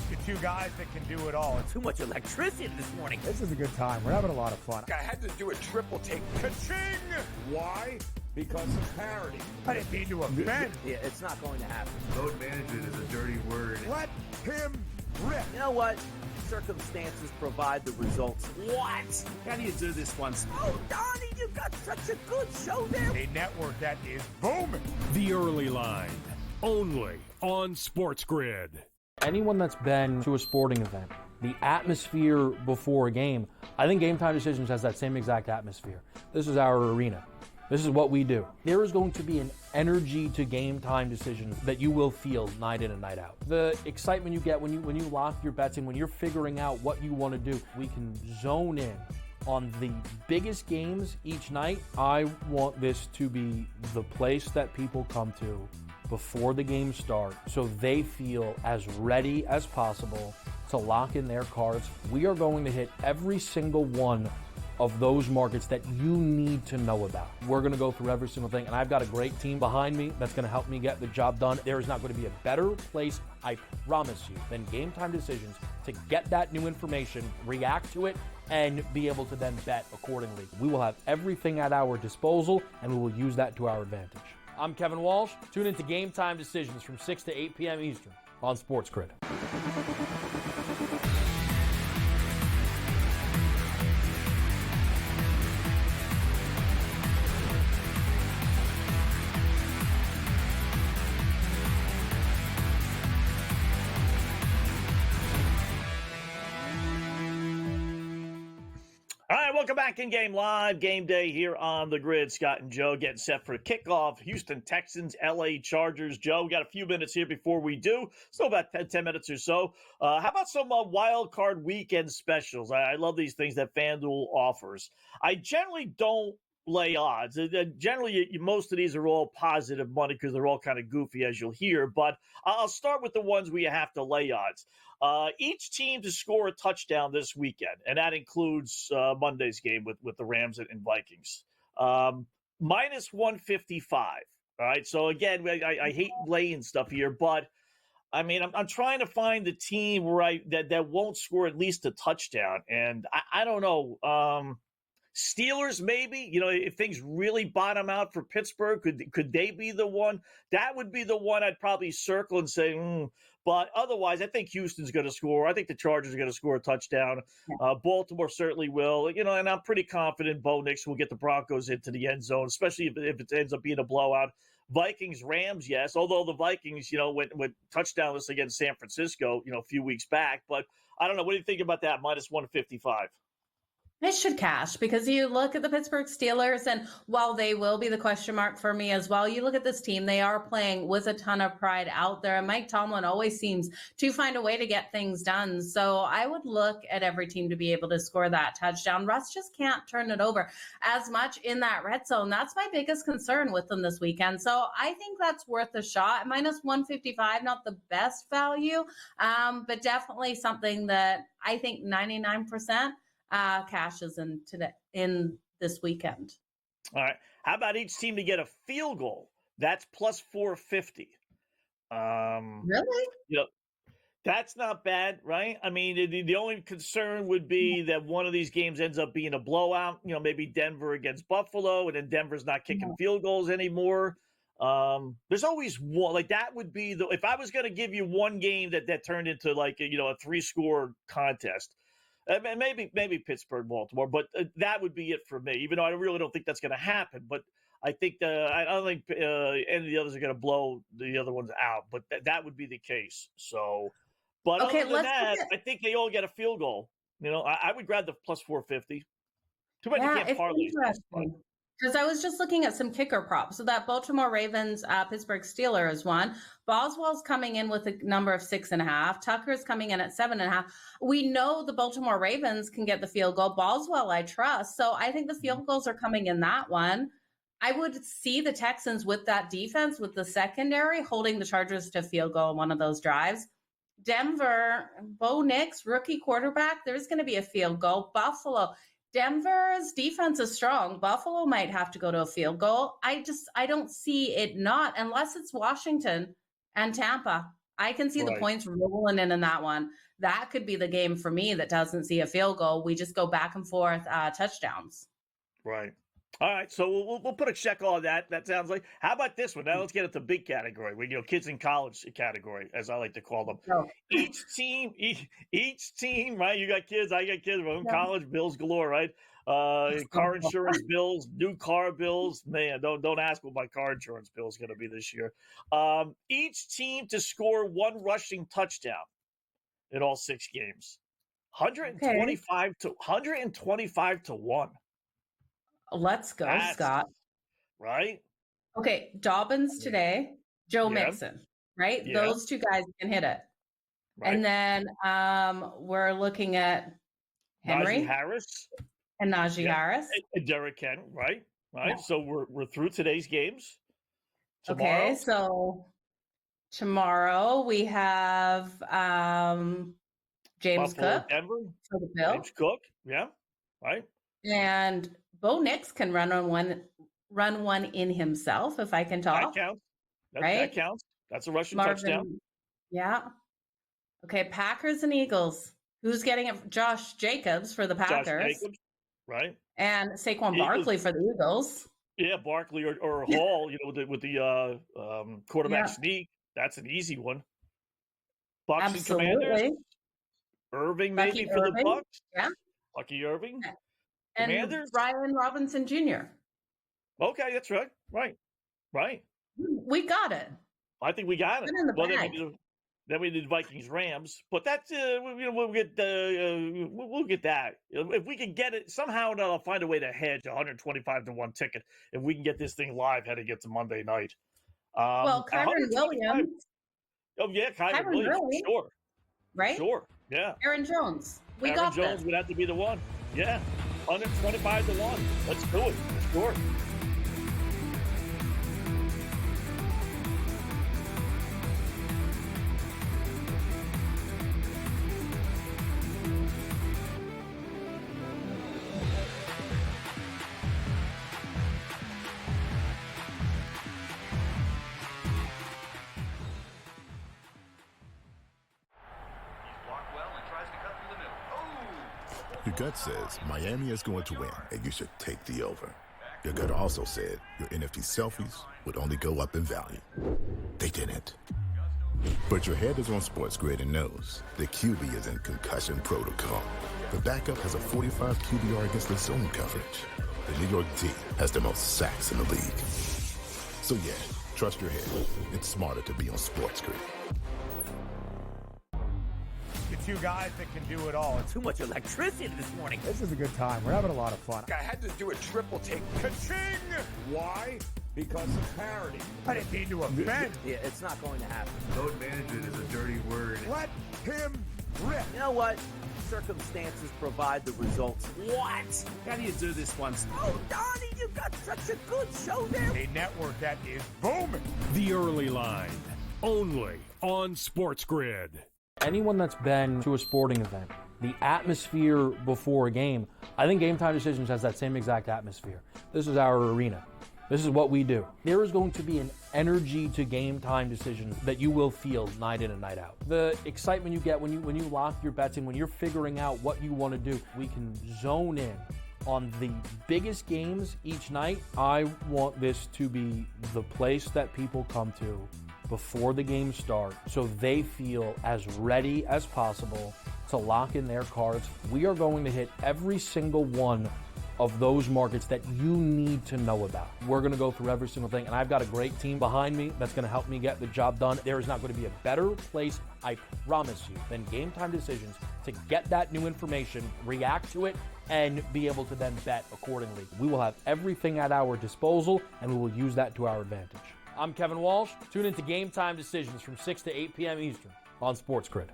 The two guys that can do it all. Too much electricity this morning. This is a good time. We're having a lot of fun. I had to do a triple take. Ka-ching! Why? Because of parity. I didn't mean to offend. Yeah, it's not going to happen. Load management is a dirty word. Let him rip. You know what? Circumstances provide the results. What? How do you do this once? Oh, Donnie, you got such a good show there. A network that is booming. The Early Line, only on SportsGrid. Anyone that's been to a sporting event, the atmosphere before a game, I think Game Time Decisions has that same exact atmosphere. This is our arena. This is what we do. There is going to be an energy to Game Time Decisions that you will feel night in and night out. The excitement you get when you lock your bets in, when you're figuring out what you want to do, we can zone in on the biggest games each night. I want this to be the place that people come to before the games start so they feel as ready as possible to lock in their cards. We are going to hit every single one of those markets that you need to know about. We're going to go through every single thing, and I've got a great team behind me that's going to help me get the job done. There is not going to be a better place, I promise you, than Game Time Decisions to get that new information, react to it, and be able to then bet accordingly. We will have everything at our disposal, and we will use that to our advantage. I'm Kevin Walsh. Tune into Game Time Decisions from 6 to 8 p.m. Eastern on SportsGrid. All right, welcome back in Game Live. Game Day here on the grid. Scott and Joe getting set for kickoff. Houston Texans, LA Chargers. Joe, we got a few minutes here before we do. Still about 10 minutes or so. How about some wild card weekend specials? I love these things that FanDuel offers. I generally don't lay odds. Generally, most of these are all positive money because they're all kind of goofy, as you'll hear. But I'll start with the ones where you have to lay odds. Each team to score a touchdown this weekend, and that includes Monday's game with the Rams and Vikings. Minus 155. All right, so again, I hate laying stuff here, but I mean, I'm trying to find the team that won't score at least a touchdown, and I don't know. Steelers, maybe, if things really bottom out for Pittsburgh, could they be the one? That would be the one I'd probably circle and say, But otherwise, I think Houston's going to score. I think the Chargers are going to score a touchdown. Baltimore certainly will. And I'm pretty confident Bo Nix will get the Broncos into the end zone, especially if it ends up being a blowout. Vikings, Rams, yes. Although the Vikings, went touchdownless against San Francisco, a few weeks back. But I don't know. What do you think about that? Minus 155. It should cash because you look at the Pittsburgh Steelers, and while they will be the question mark for me as well, you look at this team, they are playing with a ton of pride out there. And Mike Tomlin always seems to find a way to get things done. So I would look at every team to be able to score that touchdown. Russ just can't turn it over as much in that red zone. That's my biggest concern with them this weekend. So I think that's worth a shot. Minus 155, not the best value, but definitely something that I think 99% cashes in this weekend. All right. How about each team to get a field goal? That's plus 450. Really? You know, that's not bad, right? I mean, the only concern would be that one of these games ends up being a blowout. You know, maybe Denver against Buffalo, and then Denver's not kicking field goals anymore. There's always one like that would be the if I was going to give you one game that turned into like a 3-score contest. Maybe Pittsburgh, Baltimore, but that would be it for me. Even though I really don't think that's going to happen, but I think I don't think any of the others are going to blow the other ones out. But that would be the case. So, but Okay, other than that, I think they all get a field goal. You know, I would grab the plus 450. Too bad you can't parlay. Because I was just looking at some kicker props. So that Baltimore Ravens, Pittsburgh Steelers one. Boswell's coming in with a number of 6.5. Tucker's coming in at 7.5. We know the Baltimore Ravens can get the field goal. Boswell, I trust. So I think the field goals are coming in that one. I would see the Texans with that defense, with the secondary, holding the Chargers to field goal in one of those drives. Denver, Bo Nix, rookie quarterback, there's going to be a field goal. Buffalo. Denver's defense is strong. Buffalo might have to go to a field goal. I don't see it not, unless it's Washington and Tampa. I can see the points rolling in that one. That could be the game for me that doesn't see a field goal. We just go back and forth touchdowns. Right. All right, so we'll put a check on that. That sounds like. How about this one? Now let's get into big category. Kids in college category, as I like to call them. Oh. Each team, right? You got kids, I got kids. College bills galore, right? Car insurance bills, new car bills. Man, don't ask what my car insurance bill is going to be this year. Each team to score one rushing touchdown in all 6 games. 125 to 1. Let's go, Scott. Right? Okay, Dobbins today, Joe Mixon, right? Yeah. Those 2 guys can hit it. Right. And then we're looking at Henry Najee Harris. and Najee Harris. And Derrick Henry, right? Yeah. So we're through today's games. Tomorrow. Okay, so tomorrow we have James Buffalo, Cook Denver. for the Bills. James Cook, yeah, right. And Bo Nix can run one in himself, if I can talk. That counts. Right? That counts. That's a rushing touchdown. Yeah. Okay, Packers and Eagles. Who's getting it? Josh Jacobs for the Packers. Josh Jacobs, right? And Saquon Barkley for the Eagles. Yeah, Barkley or Hall, with the quarterback sneak. That's an easy one. Bucks and Commanders. Irving maybe for the Bucks. Yeah. Bucky Irving. And Commanders? Brian Robinson Jr. Okay, that's right. Right. We got it. I think we got it. Well, then we did Vikings Rams, but that's we'll get that if we can get it somehow. I'll find a way to hedge 125 to 1 ticket if we can get this thing live heading into Monday night. Kyron Williams. Oh yeah, Kyron Williams, sure. Right? Sure. Yeah. Aaron Jones. Aaron Jones would have to be the one. Yeah. 125 to 1. Let's do it. Sure. Your gut says Miami is going to win, and you should take the over. Your gut also said your NFT selfies would only go up in value. They didn't. But your head is on SportsGrid and knows the QB is in concussion protocol. The backup has a 45 QBR against the zone coverage. The New York D has the most sacks in the league. So yeah, trust your head. It's smarter to be on SportsGrid. The 2 guys that can do it all. Too much electricity this morning. This is a good time. We're having a lot of fun. I had to do a triple take. Ka-ching! Why? Because of parity. I didn't mean to offend. Yeah, it's not going to happen. Load management is a dirty word. Let him rip. You know what? Circumstances provide the results. What? How do you do this one? Oh, Donnie, you got such a good show there. A network that is booming. The Early Line, only on SportsGrid. Anyone that's been to a sporting event, the atmosphere before a game, I think Game Time Decisions has that same exact atmosphere. This is our arena. This is what we do. There is going to be an energy to game time decisions that you will feel night in and night out. The excitement you get when you lock your bets in, when you're figuring out what you want to do, we can zone in on the biggest games each night. I want this to be the place that people come to before the games start so they feel as ready as possible to lock in their cards. We are going to hit every single one of those markets that you need to know about. We're going to go through every single thing, and I've got a great team behind me that's going to help me get the job done. There is not going to be a better place, I promise you, than Game Time Decisions to get that new information, react to it, and be able to then bet accordingly. We will have everything at our disposal, and we will use that to our advantage. I'm Kevin Walsh. Tune into Game Time Decisions from 6 to 8 p.m. Eastern on SportsGrid.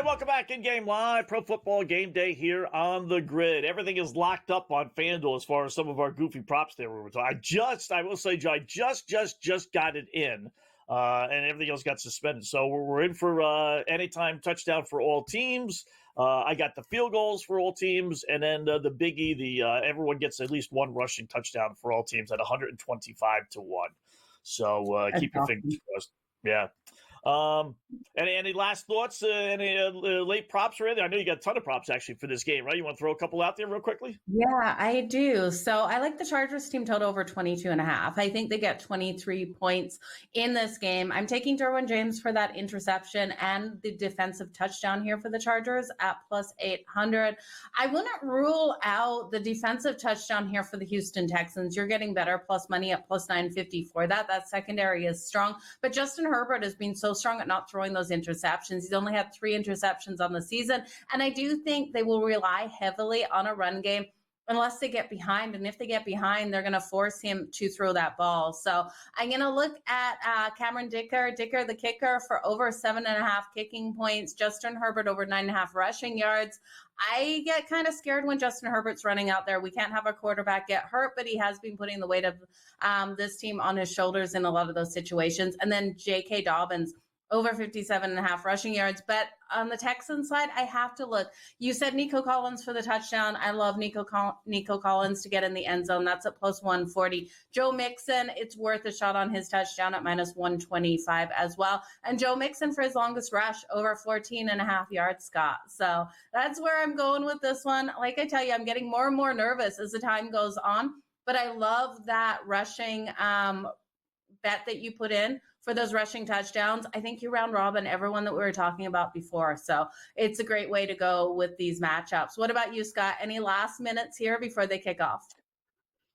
Welcome back in Game Live, Pro Football Game Day here on the grid. Everything is locked up on FanDuel as far as some of our goofy props there. I will say, Joe, I just got it in, and everything else got suspended. So we're in for anytime touchdown for all teams. I got the field goals for all teams, and then the biggie, everyone gets at least one rushing touchdown for all teams at 125 to 1. So keep your fingers crossed. Yeah. Any last thoughts? Any late props or anything? I know you got a ton of props actually for this game, right? You want to throw a couple out there real quickly? Yeah, I do. So I like the Chargers team total over 22.5. I think they get 23 points in this game. I'm taking Derwin James for that interception and the defensive touchdown here for the Chargers at plus 800. I wouldn't rule out the defensive touchdown here for the Houston Texans. You're getting better plus money at plus 950 for that. That secondary is strong, but Justin Herbert has been so strong at not throwing those interceptions. He's only had 3 interceptions on the season. And I do think they will rely heavily on a run game unless they get behind. And if they get behind, they're going to force him to throw that ball. So I'm going to look at Cameron Dicker, the kicker, for over 7.5 kicking points. Justin Herbert over 9.5 rushing yards. I get kind of scared when Justin Herbert's running out there. We can't have our quarterback get hurt, but he has been putting the weight of this team on his shoulders in a lot of those situations. And then J.K. Dobbins, over 57.5 rushing yards. But on the Texans side, I have to look. You said Nico Collins for the touchdown. I love Nico Collins to get in the end zone. That's at plus 140. Joe Mixon, it's worth a shot on his touchdown at minus 125 as well. And Joe Mixon for his longest rush, over 14.5 yards, Scott. So that's where I'm going with this one. Like I tell you, I'm getting more and more nervous as the time goes on. But I love that rushing bet that you put in for those rushing touchdowns. I think you round robin everyone that we were talking about before. So it's a great way to go with these matchups. What about you, Scott? Any last minutes here before they kick off?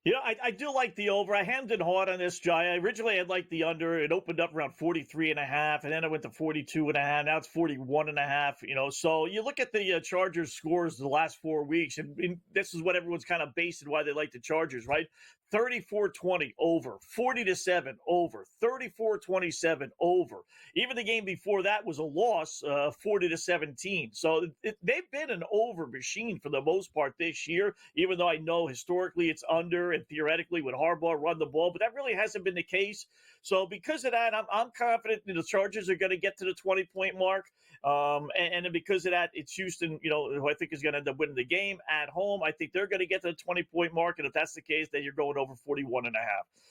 Yeah, I do like the over. I hammed it hard on this, Jai. Originally, I'd like the under. It opened up around 43.5, and then I went to 42.5. Now it's 41.5. So you look at the Chargers scores the last 4 weeks, and this is what everyone's kind of basing why they like the Chargers, right? 34-20 over, 40-7 over, 34-27 over. Even the game before that was a loss, 40-17. So they've been an over machine for the most part this year, even though I know historically it's under and theoretically would Harbaugh run the ball, but that really hasn't been the case. So because of that, I'm confident that the Chargers are going to get to the 20-point mark. And then because of that, it's Houston, who I think is going to end up winning the game at home. I think they're going to get to the 20-point mark. And if that's the case, then you're going over 41.5.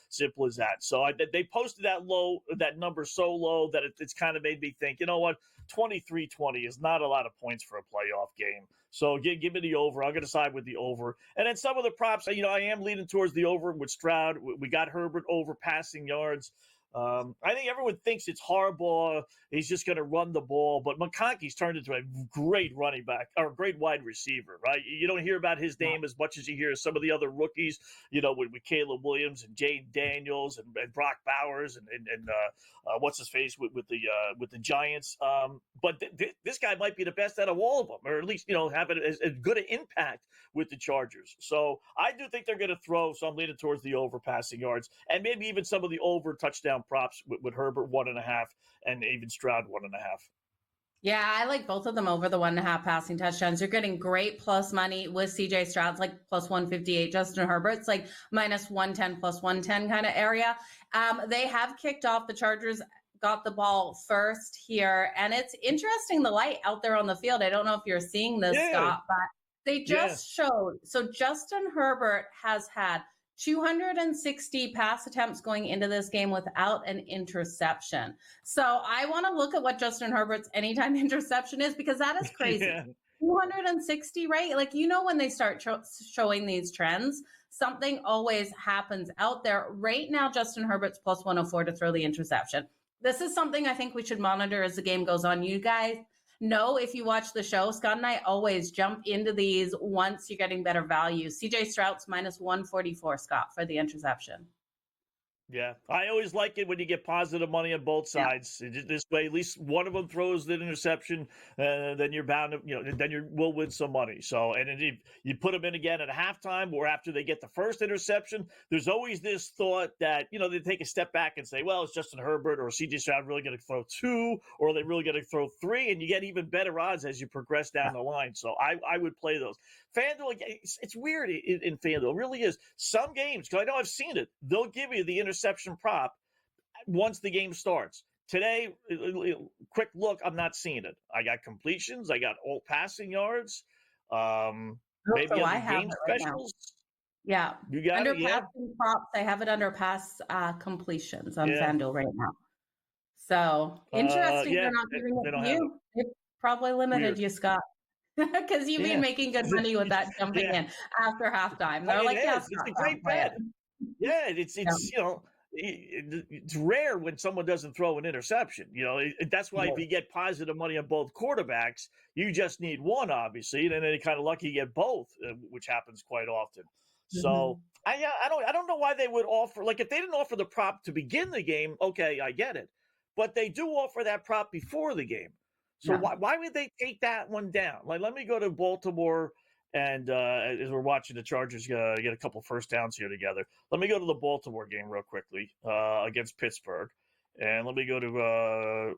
Simple as that. So they posted that number so low that it's kind of made me think, you know what, 23-20 is not a lot of points for a playoff game. So give me the over. I'm going to side with the over. And then some of the props, I am leaning towards the over with Stroud. We got Herbert over passing yards. I think everyone thinks it's Harbaugh. He's just going to run the ball, but McConkey's turned into a great running back or a great wide receiver, right? You don't hear about his name as much as you hear some of the other rookies, with Caleb Williams and Jade Daniels and Brock Bowers and what's his face with the Giants. But this guy might be the best out of all of them, or at least have as good an impact with the Chargers. So I do think they're going to throw. So I'm leaning towards the over passing yards and maybe even some of the over touchdown props with Herbert 1.5 and even Stroud 1.5. Yeah, I like both of them over the 1.5 passing touchdowns. You're getting great plus money with CJ Stroud's like plus 158. Justin Herbert's like minus 110, plus 110 kind of area. They have kicked off. The Chargers got the ball first here. And it's interesting, the light out there on the field. I don't know if you're seeing this, Scott, but they just showed. So Justin Herbert has had 260 pass attempts going into this game without an interception. So I want to look at what Justin Herbert's anytime interception is, because that is crazy. 260, right? Like, when they start showing these trends, something always happens out there. Right now, Justin Herbert's plus 104 to throw the interception. This is something I think we should monitor as the game goes on. You guys know, if you watch the show, Scott and I always jump into these once you're getting better value. CJ Stroud's minus 144, Scott, for the interception. Yeah, I always like it when you get positive money on both sides. This way, at least one of them throws the interception, then you're bound to, then you will win some money. So, and if you put them in again at halftime or after they get the first interception, there's always this thought that, they take a step back and say, well, is Justin Herbert or CJ Stroud really going to throw 2, or are they really going to throw 3? And you get even better odds as you progress down the line. So I would play those. FanDuel, it's weird in FanDuel. It really is. Some games, because I know I've seen it, they'll give you the interception prop once the game starts. Today, quick look, I'm not seeing it. I got completions. I got all passing yards. Maybe so on the game specials. Yeah. You got under it? Yeah. passing props, I have it under pass completions on FanDuel right now. So interesting. They're not giving it to you. They probably limited you, Scott. Because you've been making good money with that jumping in after halftime. They're like, it's a great bet. Yeah, it's it's rare when someone doesn't throw an interception. That's why if you get positive money on both quarterbacks, you just need one, obviously, and then you're kind of lucky you get both, which happens quite often. So I don't know why they would offer, like, if they didn't offer the prop to begin the game, okay, I get it, but they do offer that prop before the game. So why would they take that one down? Like, let me go to Baltimore, and as we're watching the Chargers get a couple first downs here together, let me go to the Baltimore game real quickly against Pittsburgh, and let me go to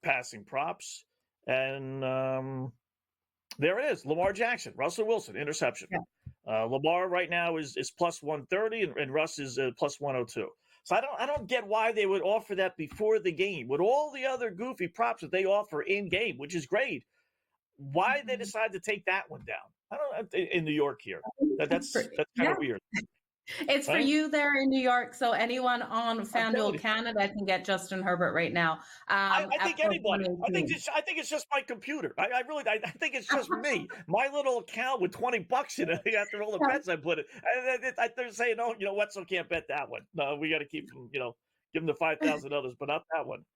passing props, and there it is: Lamar Jackson, Russell Wilson, interception. Lamar right now is plus 130, and Russ is plus 102. So I don't get why they would offer that before the game with all the other goofy props that they offer in game, which is great. Why they decide to take that one down? I don't know, in New York here. That's kind of weird. It's for you there in New York. So anyone on FanDuel Canada can get Justin Herbert right now. I think anybody. I think it's just my computer. I think it's just me. My little account with $20 in it after all the bets I put in. They're saying, oh, Wetzel can't bet that one. No, we got to keep him. Give him the 5,000 others, but not that one.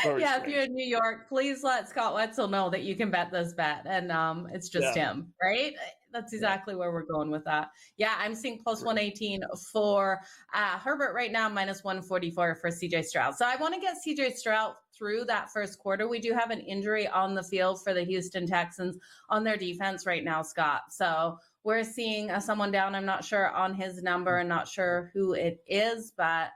If you're in New York, please let Scott Wetzel know that you can bet this bet, and it's just him, right? That's exactly where we're going with that. Yeah, I'm seeing plus 118 for Herbert right now, minus 144 for CJ Stroud. So I want to get CJ Stroud through that first quarter. We do have an injury on the field for the Houston Texans on their defense right now, Scott. So we're seeing someone down. I'm not sure on his number and not sure who it is, but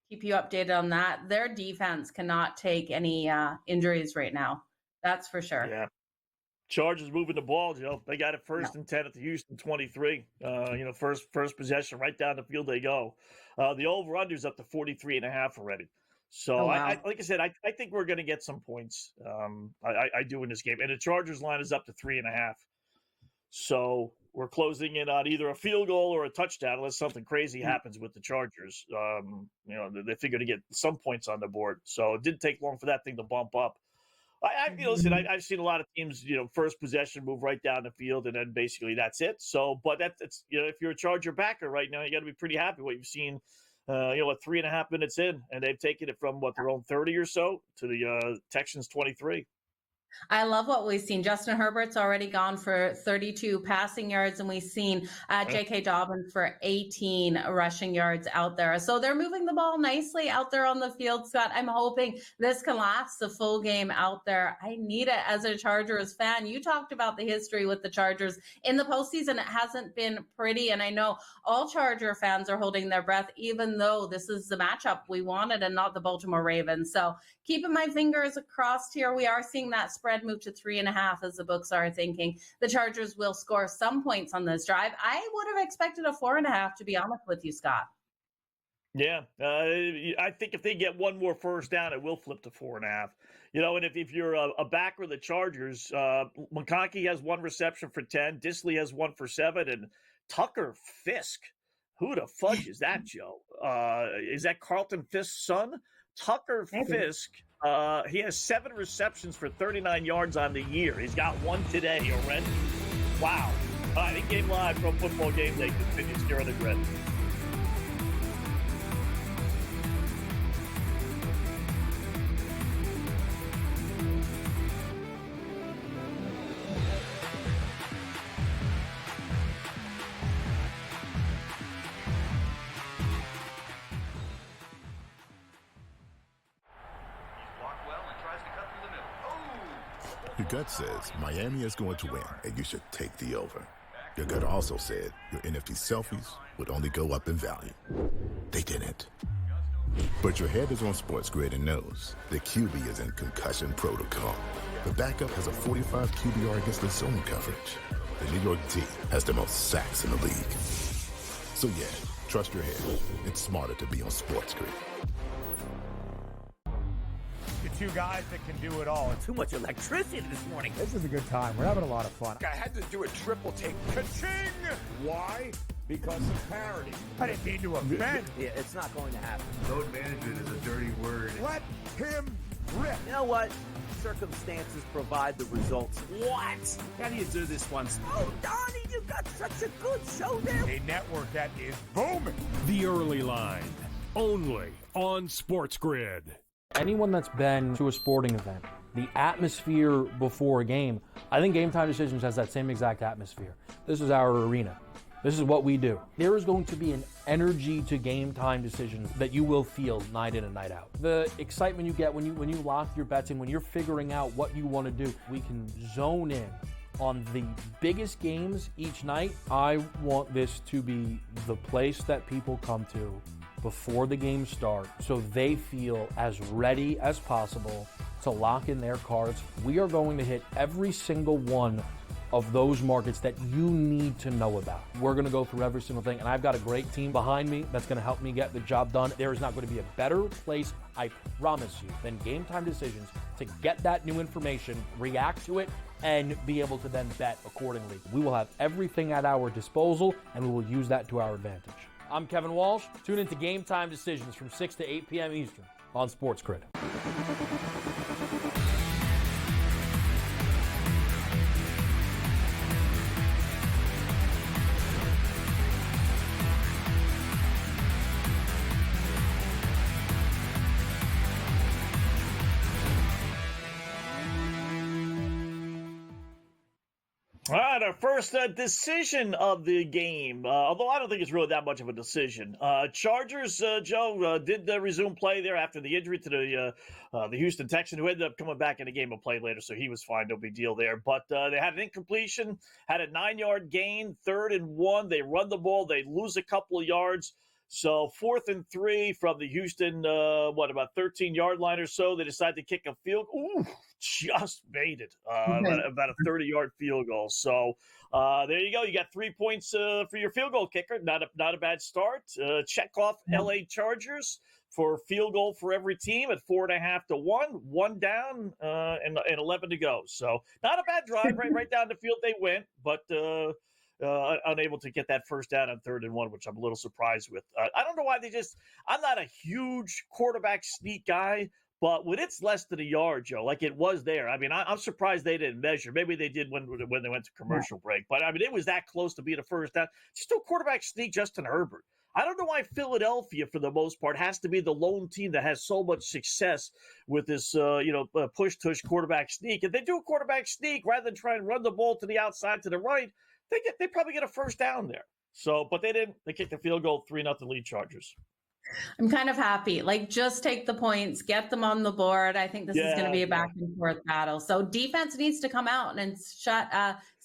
keep you updated on that. Their defense cannot take any injuries right now. That's for sure. Yeah. Chargers moving the ball, Joe. They got it first and 10 at the Houston 23. First possession, right down the field they go. The over-under's up to 43.5 already. So, like I said, I think we're going to get some points. I do in this game. And the Chargers line is up to 3.5. So we're closing in on either a field goal or a touchdown unless something crazy happens with the Chargers. They figure to get some points on the board. So it didn't take long for that thing to bump up. Listen, I've seen a lot of teams, first possession move right down the field, and then basically that's it. So, but that's if you're a Charger backer right now, you got to be pretty happy what you've seen. 3.5 minutes in, and they've taken it from their own 30 or so to the Texans 23. I love what we've seen. Justin Herbert's already gone for 32 passing yards, and we've seen J.K. Dobbins for 18 rushing yards out there. So they're moving the ball nicely out there on the field, Scott. I'm hoping this can last the full game out there. I need it as a Chargers fan. You talked about the history with the Chargers in the postseason. It hasn't been pretty, and I know all Charger fans are holding their breath, even though this is the matchup we wanted and not the Baltimore Ravens. So keeping my fingers crossed here. We are seeing that spread move to 3.5 as the books are thinking. The Chargers will score some points on this drive. I would have expected a 4.5, to be honest with you, Scott. Yeah, I think if they get one more first down, it will flip to 4.5. And if you're a backer of the Chargers, McConkey has 1 reception for 10, Disley has 1 for 7, and Tucker Fisk. Who the fudge is that, Joe? Is that Carlton Fisk's son? Tucker Fisk. He has 7 receptions for 39 yards on the year. He's got 1 today already. Wow. I think Game Live from Football Game Day continues here on the grid. Your gut says Miami is going to win, and you should take the over. Your gut also said your NFT selfies would only go up in value. They didn't. But your head is on SportsGrid and knows the QB is in concussion protocol. The backup has a 45 QBR against the zone coverage. The New York D has the most sacks in the league. So yeah, trust your head. It's smarter to be on SportsGrid. The 2 guys that can do it all. Too much electricity this morning. This is a good time. We're having a lot of fun. I had to do a triple take. Ka-ching! Why? Because of parity. I didn't mean to offend. Yeah, it's not going to happen. Load management is a dirty word. Let him rip. You know what? Circumstances provide the results. What? How do you do this one? Oh, Donnie, you got such a good show there. A network that is booming. The Early Line, only on SportsGrid. Anyone that's been to a sporting event, the atmosphere before a game, I think Game Time Decisions has that same exact atmosphere. This is our arena. This is what we do. There is going to be an energy to Game Time Decisions that you will feel night in and night out. The excitement you get when you lock your bets in, when you're figuring out what you want to do, we can zone in on the biggest games each night. I want this to be the place that people come to before the game starts so they feel as ready as possible to lock in their cards. We are going to hit every single one of those markets that you need to know about. We're going to go through every single thing, and I've got a great team behind me that's going to help me get the job done. There is not going to be a better place, I promise you, than Game Time Decisions to get that new information, react to it, and be able to then bet accordingly. We will have everything at our disposal, and we will use that to our advantage. I'm Kevin Walsh. Tune into Game Time Decisions from 6 to 8 p.m. Eastern on SportsGrid. All right, our first decision of the game, although I don't think it's really that much of a decision. Chargers, Joe, did resume play there after the injury to the Houston Texan, who ended up coming back in the game and played later, so he was fine, no big deal there. But they had an incompletion, had a 9-yard gain, 3rd and 1. They run the ball, they lose a couple of yards. So 4th and 3 from the Houston, about 13-yard line or so. They decide to kick a field. Ooh, just made it. About a 30-yard field goal. So there you go. You got 3 points for your field goal kicker. Not a bad start. Check off L.A. Chargers for field goal for every team at 4.5 to 1. 1 down and 11 to go. So not a bad drive. Right down the field they went, but unable to get that first down on 3rd and 1, which I'm a little surprised with. I don't know why I'm not a huge quarterback sneak guy, but when it's less than a yard, Joe, like it was there, I mean, I'm surprised they didn't measure. Maybe they did when they went to commercial break, but I mean, it was that close to being a first down. Just do a quarterback sneak, Justin Herbert. I don't know why Philadelphia, for the most part, has to be the lone team that has so much success with this, push-tush quarterback sneak. If they do a quarterback sneak, rather than try and run the ball to the outside to the right, they probably get a first down there. So, but they didn't. They kicked the field goal, 3-0 lead Chargers. I'm kind of happy. Just take the points, get them on the board. I think this is going to be a back and forth battle. So defense needs to come out and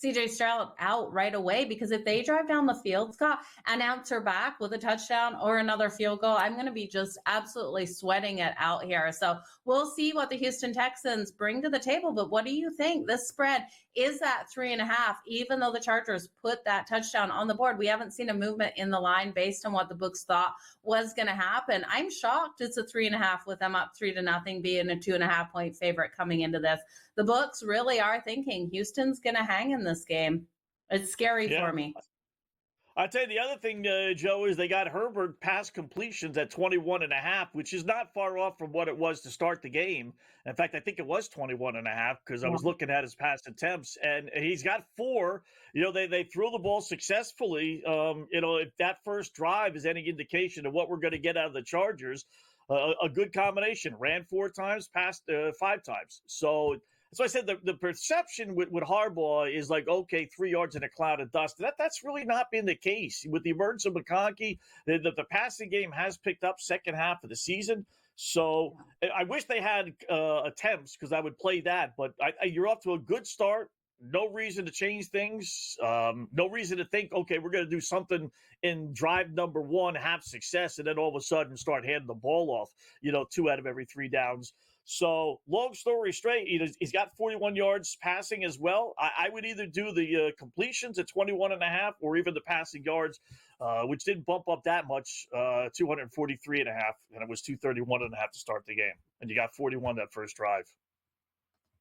CJ Stroud out right away, because if they drive down the field, Scott, and answer back with a touchdown or another field goal, I'm going to be just absolutely sweating it out here. So we'll see what the Houston Texans bring to the table. But what do you think? This spread is at 3.5, even though the Chargers put that touchdown on the board. We haven't seen a movement in the line based on what the books thought was going to happen. I'm shocked it's a 3.5 with them up 3-0, being a 2.5 point favorite coming into this. The books really are thinking Houston's going to hang in this game. It's scary for me. I'll tell you the other thing, Joe, is they got Herbert pass completions at 21.5, which is not far off from what it was to start the game. In fact, I think it was 21.5 because I was looking at his pass attempts, and he's got 4. They threw the ball successfully. If that first drive is any indication of what we're going to get out of the Chargers, a good combination. Ran 4 times, passed 5 times. So that's why I said the perception with Harbaugh is like, okay, 3 yards in a cloud of dust. That's really not been the case. With the emergence of McConkey, the passing game has picked up second half of the season. So I wish they had attempts, because I would play that. But you're off to a good start. No reason to change things. No reason to think, okay, we're going to do something in drive number 1, have success, and then all of a sudden start handing the ball off, 2 out of every 3 downs. So long story straight, he's got 41 yards passing as well. I would either do the completions at 21.5 or even the passing yards, which didn't bump up that much, 243.5, and it was 231.5 to start the game. And you got 41 that first drive.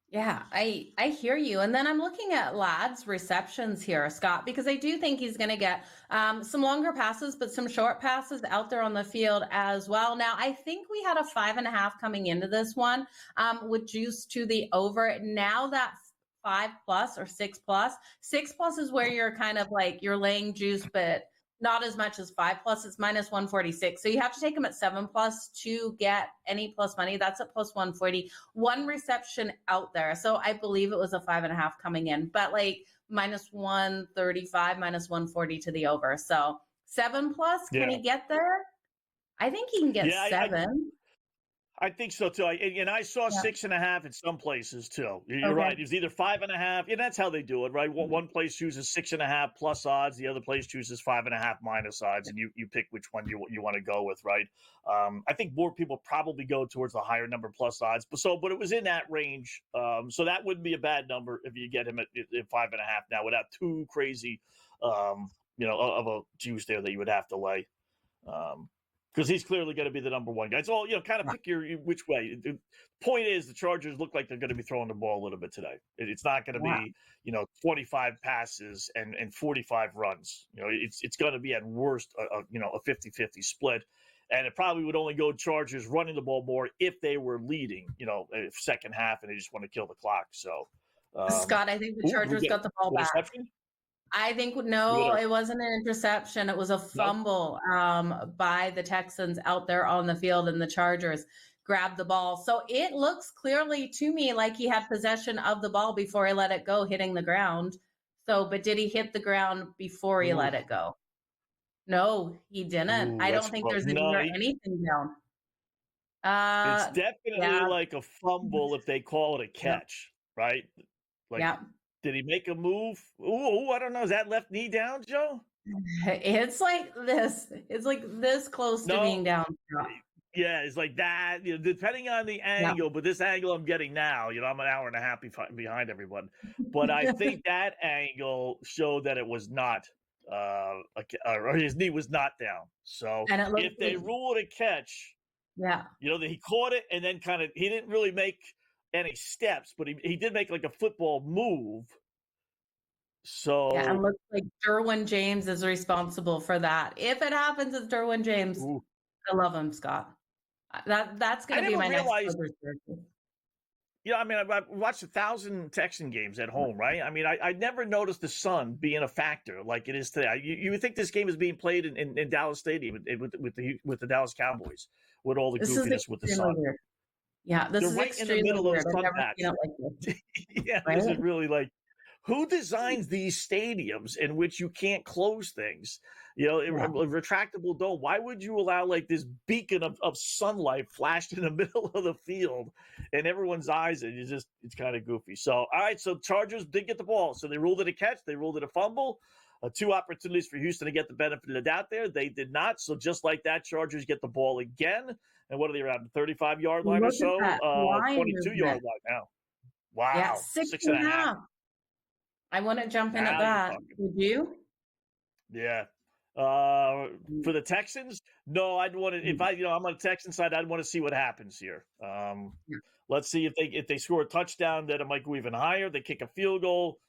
Yeah, I hear you. And then I'm looking at Ladd's receptions here, Scott, because I do think he's going to get some longer passes, but some short passes out there on the field as well. Now, I think we had a 5.5 coming into this one with juice to the over. Now that 5+ or 6+, 6+ is where you're kind of like you're laying juice, but not as much as 5+. It's minus 146. So you have to take them at 7+ to get any plus money. That's at plus 140. 1 reception out there. So I believe it was a 5.5 coming in, but like minus 135, minus 140 to the over. So 7+, can he get there? I think he can get 7. I think so too. And I saw 6.5 in some places too. You're right. It's either 5.5. Yeah, that's how they do it, right? One place chooses 6.5 plus odds, the other place chooses 5.5 minus odds, and you pick which one you want to go with, right? I think more people probably go towards the higher number plus odds, but it was in that range. So that wouldn't be a bad number if you get him at 5.5 now, without too crazy, of a juice there that you would have to lay. Because he's clearly going to be the number 1 guy. It's all, kind of pick your which way. The point is the Chargers look like they're going to be throwing the ball a little bit today. It's not going to be, 25 passes and 45 runs. It's going to be at worst, a 50-50 split. And it probably would only go Chargers running the ball more if they were leading, second half, and they just want to kill the clock. So, Scott, I think the Chargers got the ball back. Reception? I think no, it wasn't an interception. It was a fumble by the Texans out there on the field, and the Chargers grabbed the ball. So it looks clearly to me like he had possession of the ball before he let it go, hitting the ground. But did he hit the ground before he let it go? No, he didn't. I don't think there's anything down. It's definitely like a fumble if they call it a catch, right? Did he make a move? Ooh, I don't know. Is that left knee down, Joe? It's like this. It's like this close to being down. Yeah, it's like that. Depending on the angle, but this angle I'm getting now, I'm an hour and a half behind everyone. But I think that angle showed that it was not, or his knee was not down. So if they rule it a catch, that he caught it and then he didn't really make any steps, but he did make like a football move. So and looks like Derwin James is responsible for that. If it happens, it's Derwin James. Ooh. I love him, Scott. That's going to be my next. I watched 1,000 Texan games at home, right? I never noticed the sun being a factor like it is today. You would think this game is being played in Dallas Stadium with the Dallas Cowboys, with all the goofiness with the sun. Weird. Yeah, this They're is right extremely in the middle weird. of sun patch. Like this. Yeah, right? This is really like, who designs these stadiums in which you can't close things? You know, a retractable dome. Why would you allow like this beacon of sunlight flashed in the middle of the field and everyone's eyes? And it's kind of goofy. So, all right. So Chargers did get the ball. So they ruled it a catch. They ruled it a fumble. 2 opportunities for Houston to get the benefit of the doubt there. They did not. So just like that, Chargers get the ball again. And what are they around the 35-yard line or so? 22-yard line now. Wow. Yeah, 6.5. I wouldn't jump in at that. Would you? Yeah. For the Texans, no, I'd want to. If I'm on the Texans side, I'd want to see what happens here. Let's see if they score a touchdown, then it might go even higher. They kick a field goal,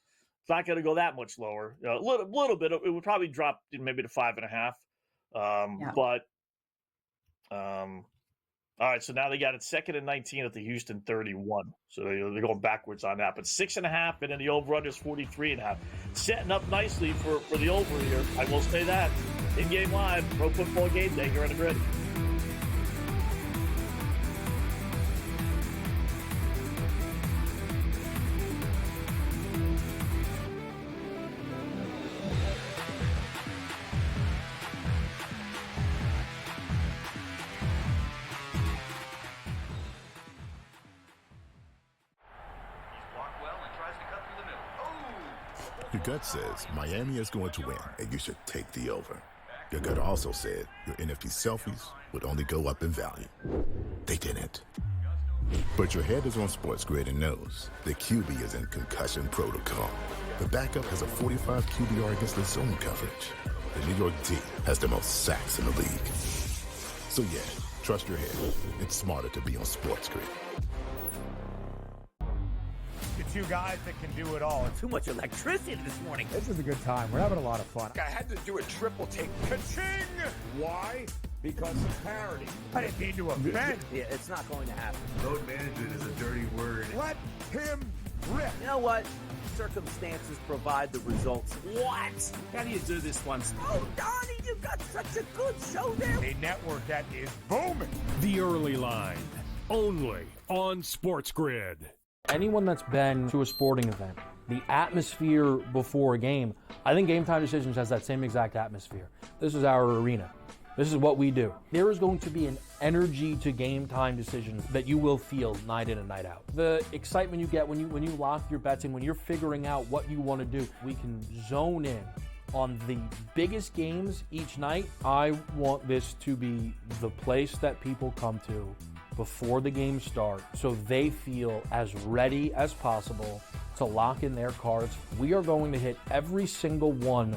it's not going to go that much lower. A little bit. It would probably drop maybe to 5.5. But all right, so now they got it 2nd and 19 at the Houston 31. So they're going backwards on that. But 6.5, and then the over-under is 43.5. Setting up nicely for the over here. I will say that. In-game live, Pro Football Game Day here on the Grid. Your gut says Miami is going to win, and you should take the over. Your gut also said your NFT selfies would only go up in value. They didn't. But your head is on SportsGrid and knows the QB is in concussion protocol. The backup has a 45 QBR against the zone coverage. The New York D has the most sacks in the league. So yeah, trust your head. It's smarter to be on SportsGrid. Two guys that can do it all. Too much electricity this morning. This is a good time. We're having a lot of fun. I had to do a triple take. Ka-ching! Why? Because of parity. I didn't mean to offend. Yeah, it's not going to happen. Load management is a dirty word. Let him rip. You know what? Circumstances provide the results. What? How do you do this one? Oh, Donnie, you got such a good show there. A network that is booming. The Early Line, only on SportsGrid. Anyone that's been to a sporting event, the atmosphere before a game, I think Game Time Decisions has that same exact atmosphere. This is our arena. This is what we do. There is going to be an energy to Game Time Decisions that you will feel night in and night out. The excitement you get when you lock your bets in, when you're figuring out what you want to do, we can zone in on the biggest games each night. I want this to be the place that people come to before the game starts so they feel as ready as possible to lock in their cards. We are going to hit every single one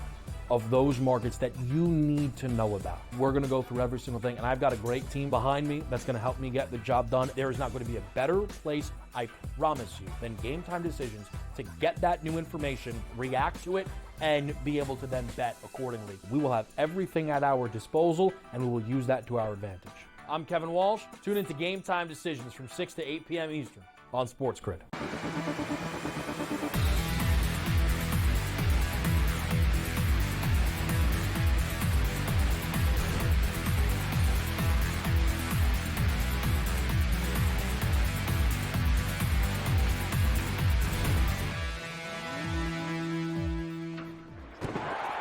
of those markets that you need to know about. We're going to go through every single thing, and I've got a great team behind me that's going to help me get the job done. There is not going to be a better place, I promise you, than Game Time Decisions to get that new information, react to it, and be able to then bet accordingly. We will have everything at our disposal, and we will use that to our advantage. I'm Kevin Walsh. Tune into Game Time Decisions from 6 to 8 p.m. Eastern on SportsGrid.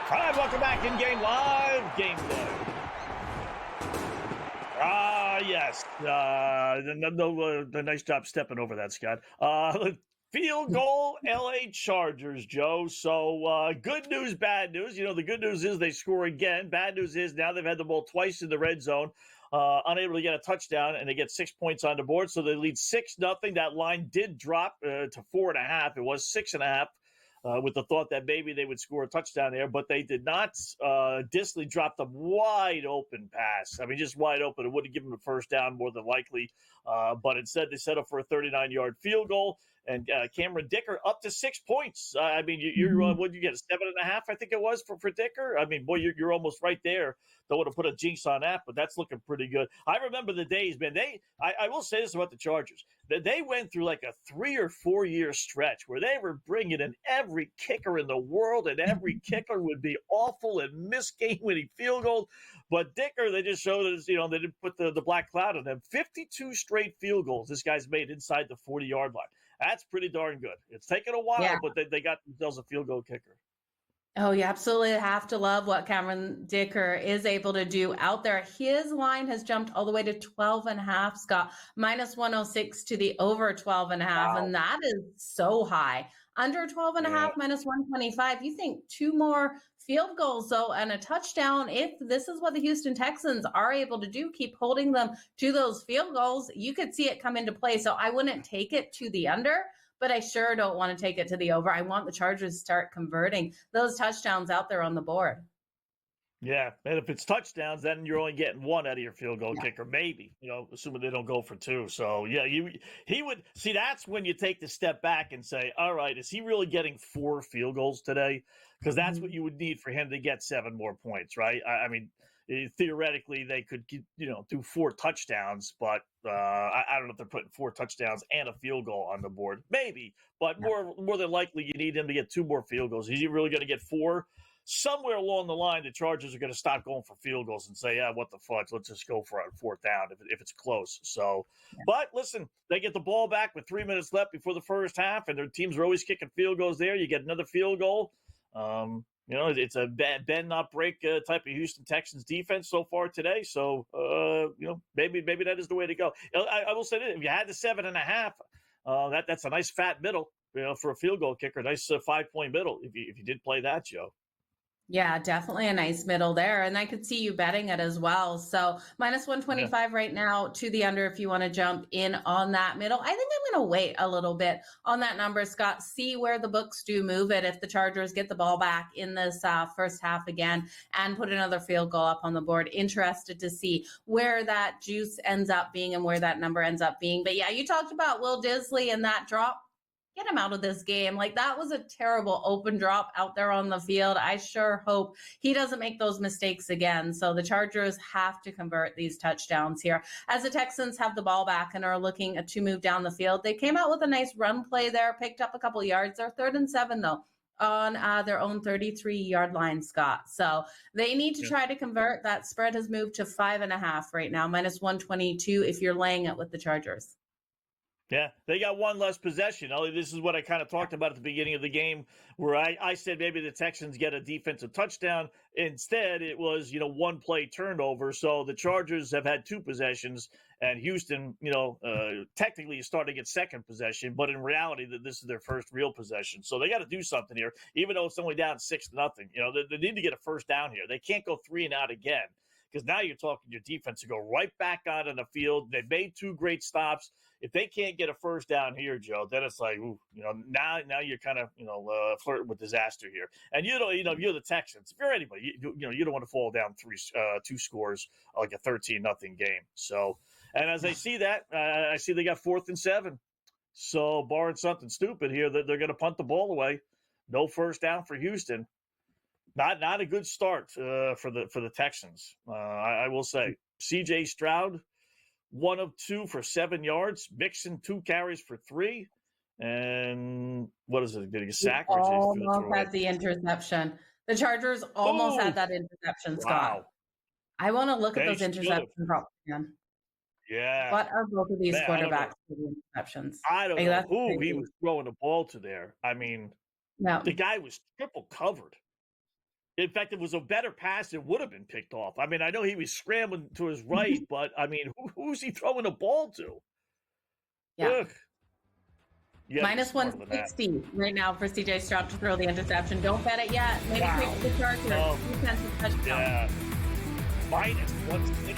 All right, welcome back in Game Live, Game Day. Yes. Nice job stepping over that, Scott. Field goal, LA Chargers, Joe. So good news, bad news. You know, the good news is they score again. Bad news is now they've had the ball twice in the red zone, unable to get a touchdown, and they get 6 points on the board. So they lead 6-0. That line did drop to 4.5. It was 6.5. With the thought that maybe they would score a touchdown there, but they did not. Disley dropped a wide open pass. I mean, just wide open. It would have given them a first down more than likely, but instead they set up for a 39-yard field goal. And Cameron Dicker up to 6 points. I mean, you're what you get, 7.5? I think it was for Dicker. I mean, boy, you're almost right there. Don't want to put a jinx on that, but that's looking pretty good. I remember the days, man. I will say this about the Chargers. They went through like a 3 or 4 year stretch where they were bringing in every kicker in the world, and every kicker would be awful and miss game-winning field goals. But Dicker, they just showed us, they didn't put the black cloud on them. 52 straight field goals this guy's made inside the 40-yard line. That's pretty darn good. It's taken a while, but they got themselves a field goal kicker. Oh, you absolutely have to love what Cameron Dicker is able to do out there. His line has jumped all the way to 12.5, Scott, minus 106 to the over 12.5. Wow. And that is so high. Under 12.5, minus 125. You think 2 more field goals, though, and a touchdown. If this is what the Houston Texans are able to do, keep holding them to those field goals, you could see it come into play. So I wouldn't take it to the under, but I sure don't want to take it to the over. I want the Chargers to start converting those touchdowns out there on the board. Yeah, and if it's touchdowns, then you're only getting 1 out of your field goal kicker, maybe, assuming they don't go for 2. So, yeah, he would – see, that's when you take the step back and say, all right, is he really getting 4 field goals today? Because that's what you would need for him to get 7 more points, right? I mean, theoretically, they could, do 4 touchdowns, but I don't know if they're putting 4 touchdowns and a field goal on the board. Maybe, but more than likely, you need him to get 2 more field goals. Is he really going to get 4? Somewhere along the line, the Chargers are going to stop going for field goals and say, yeah, what the fuck, let's just go for a 4th down if it's close. So, but listen, they get the ball back with 3 minutes left before the first half, and their teams are always kicking field goals there. You get another field goal. It's a bend not break type of Houston Texans defense so far today. So, maybe that is the way to go. I will say this, if you had the 7.5, that's a nice fat middle, for a field goal kicker, nice 5-point middle if you did play that, Joe. Yeah, definitely a nice middle there. And I could see you betting it as well. So minus 125 right now to the under if you want to jump in on that middle. I think I'm going to wait a little bit on that number, Scott, see where the books do move it if the Chargers get the ball back in this first half again and put another field goal up on the board. Interested to see where that juice ends up being and where that number ends up being. But yeah, you talked about Will Disley and that drop. Get him out of this game. Like, that was a terrible open drop out there on the field. I sure hope he doesn't make those mistakes again. So the Chargers have to convert these touchdowns here. As the Texans have the ball back and are looking to move down the field, they came out with a nice run play there, picked up a couple yards. They're 3rd and 7, though, on their own 33-yard line, Scott. So they need to try to convert. That spread has moved to 5.5 right now, minus 122 if you're laying it with the Chargers. Yeah, they got 1 less possession. This is what I kind of talked about at the beginning of the game, where I said maybe the Texans get a defensive touchdown. Instead, it was, 1 play turnover. So the Chargers have had 2 possessions, and Houston, technically is starting at 2nd possession, but in reality, this is their first real possession. So they got to do something here, even though it's only down 6-0. They need to get a first down here. They can't go 3 and out again, because now you're talking your defense to go right back out on the field. They've made 2 great stops. If they can't get a first down here, Joe, then it's like, ooh, now you're kind of, flirting with disaster here. And you're the Texans. If you're anybody, you don't want to fall down 2 scores like a 13-0 game. So, and as I see that, I see they got 4th and 7. So, barring something stupid here, they're going to punt the ball away. No first down for Houston. Not a good start for the Texans. I will say. C.J. Stroud, 1 of 2 for 7 yards. Mixon, 2 carries for 3. And what is it? Did he get sacked? Almost had the interception. The Chargers almost had that interception, Scott. Wow. I want to look at those interceptions again. Yeah. What are both of these quarterbacks for the interceptions? I don't know who he was throwing the ball to there. I mean, the guy was triple covered. In fact, it was a better pass. It would have been picked off. I mean, I know he was scrambling to his right, but, I mean, who's he throwing the ball to? Yeah. Minus 160 right now for C.J. Stroud to throw the interception. Don't bet it yet. Maybe pick the Chargers. Yeah. Minus 160.